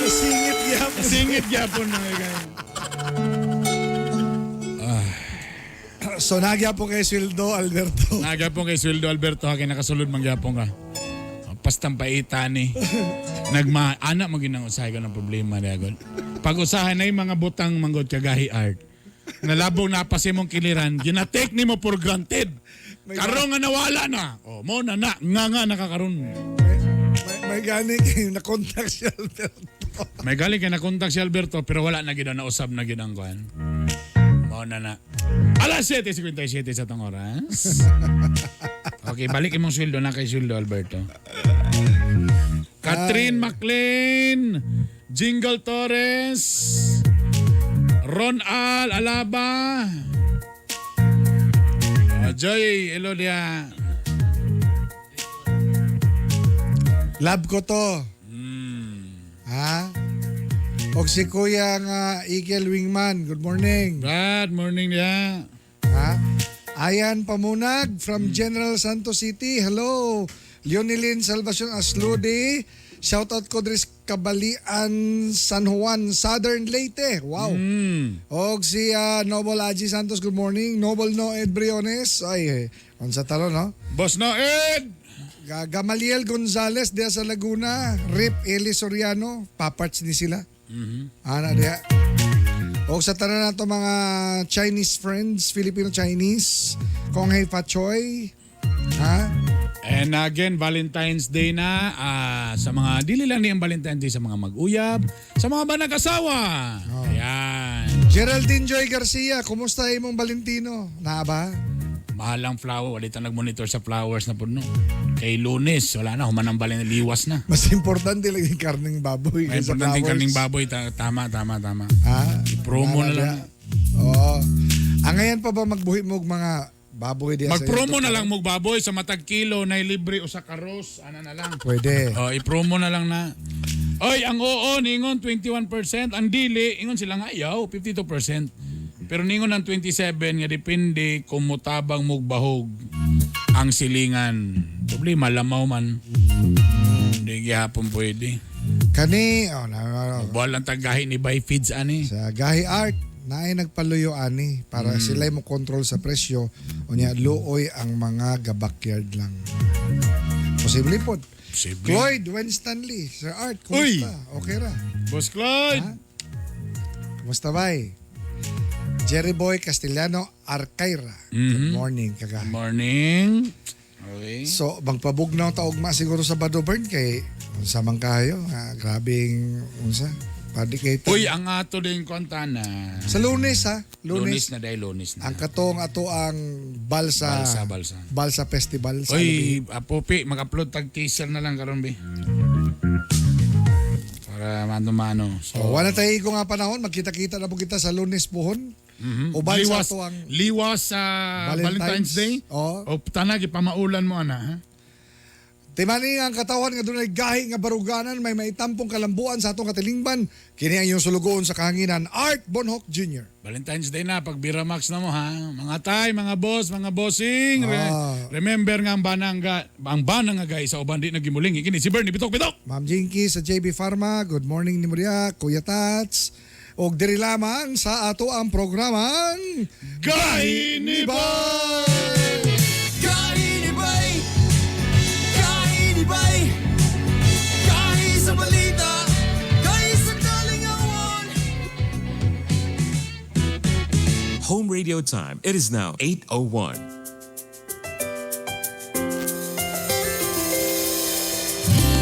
Masingit gyapon. Singit gyapon na ngayon. So nagyapon kay Sweldo Alberto. Nagyapon kay Sweldo Alberto ha, kay nakasulod mangyapon ka. Pastang paita ni. Anak mo ginang usahay ka ng problema dagon. Pag-usahan na yung mga butang manggod kagahi art. Nalabong napasi mong kiliran, ginatek ni mo for granted. Karong nga nawala na. O, mo na nga nakakaroon. May gani kayo na-contact si Alberto. May galing kay nakontak si Alberto pero wala na gina nausab na ginang kuan. Mo na. Alas 7:57 sa tong oras. Okay, balik imong sweldo na kay Sweldo Alberto. Catherine McLean, Jingle Torres, Ron Al Alaba, Joy Elodia. Love ko to. Ha? Og si Kuya nga Eagle Wingman. Good morning. Good morning niya. Ha? Ayan Pamunag from General Santos City. Hello. Leonilyn Salvacion Asludi. Shoutout ko dres Kabalian San Juan, Southern Leyte. Wow. Og si Noble Aji Santos, good morning. Noble Noed Briones. Ay, unsa talo no? Boss Noed! Gamaliel Gonzales diya sa Laguna. Rip Eli Soriano. Paparts ni sila. Ana diya. O sa tanan nato mga Chinese friends, Filipino-Chinese. Kong Hei Fachoy. Ha? And again, Valentine's Day na. Sa mga, dili lang niyang Valentine's Day sa mga mag-uyab, sa mga ba nag-asawa. Ayan. Geraldine Joy Garcia, kumusta imong Valentino? Na ba? Mahal ang flower. Walita nag-monitor sa flowers na po, no? Kay Lunes, wala na. Humanang balin, liwas na. Mas importante lang yung karning baboy. May kaysa importante flowers. karning baboy. Tama. Ha? I-promo na lang. Oo. Ngayon pa ba magbuhi mo og mga baboy diya sa Mag-promo YouTube? na lang mong baboy sa matag kilo na libre o sa karos. Ano na lang. Pwede. I-promo na lang na. Oy, ang oo, ningon 21%. Ang dili, ingon sila nga, ayaw, 52%. Pero ningon ng 27 nga depende kung mutabang mugbahog ang silingan. Problema, lamaw man. Hindi gihapon pwede. Kani, Buwan lang tagahi ni Buy Feeds, ani. sa Gahi Art, naay nagpaluyo ani para sila mo control sa presyo o niya luoy ang mga gabakyard lang. Posible po. Posible. Floyd Winstanley, Sir Art, Uy! kumusta? Okay ra? Boss Clyde! Ha? Kumusta bay? Jerry Boy Castellano Arcaira. Good morning, kaga. Good morning. Okay. So, magpabugnaw taogma siguro sa Badobern kay unsa man kayo, grabing unsa? Padi kay Uy, ang ato din konta na. sa Lunes ha, Lunes na dahil Lunes na. Ang katong ato ang Balsa Balsa. Festival sa Uy, Popi, mag-upload tag teaser na lang karon bi. Para mano-mano. So, wala tayo ko nga panahon, magkita-kita na po kita sa Lunes puhon. Uban sa ato ang liwas sa Valentine's Day. Oo. O tanag ipamaulan mo ana, ha? Timani ang katawan nga dunay gahi nga baruganan, may maitampong kalambuan sa atong katilingban. Kini ang iyong sulugoon sa kahanginan, Art Bonhoc Jr. Valentine's Day na, pag Biramax na mo, ha? Mga tay, mga boss, mga bossing. Remember nga ang banang nga guys, sa uban di nagimuling. Ikini si Bernie, bitok. Ma'am Jinky sa JB Pharma, good morning ni Maria, Kuya Tats. Og diri lamang sa ato ang programang Gahi ni Bay! Gahi ni Bay! Gahi ni Bay! Gahi sa balita! Gahi sa kalingawan! Home radio time. It is now 8:01.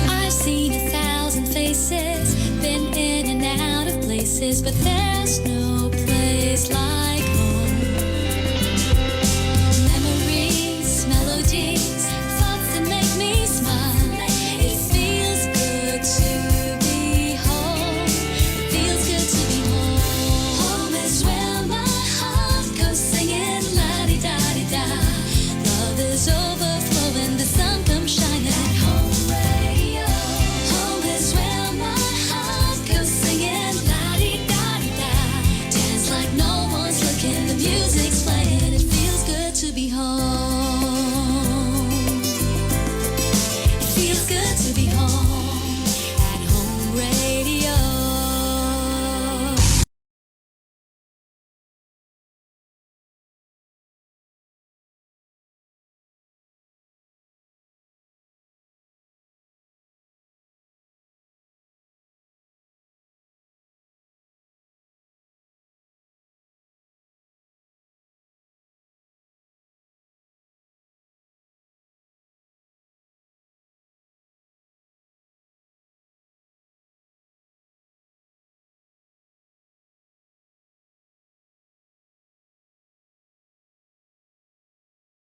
I've seen 1,000 faces, been in and out of places, but there's no place like home. Memories, melodies, thoughts that make me smile. It feels good to be home. It feels good to be home. Home is where my heart goes singing la-di-da-di-da. Love is overflowing, the sun comes shining. Home radio. Home is where my heart goes singing la-di-da-di-da. Dance like no one's looking, the music's playing. It feels good to be home.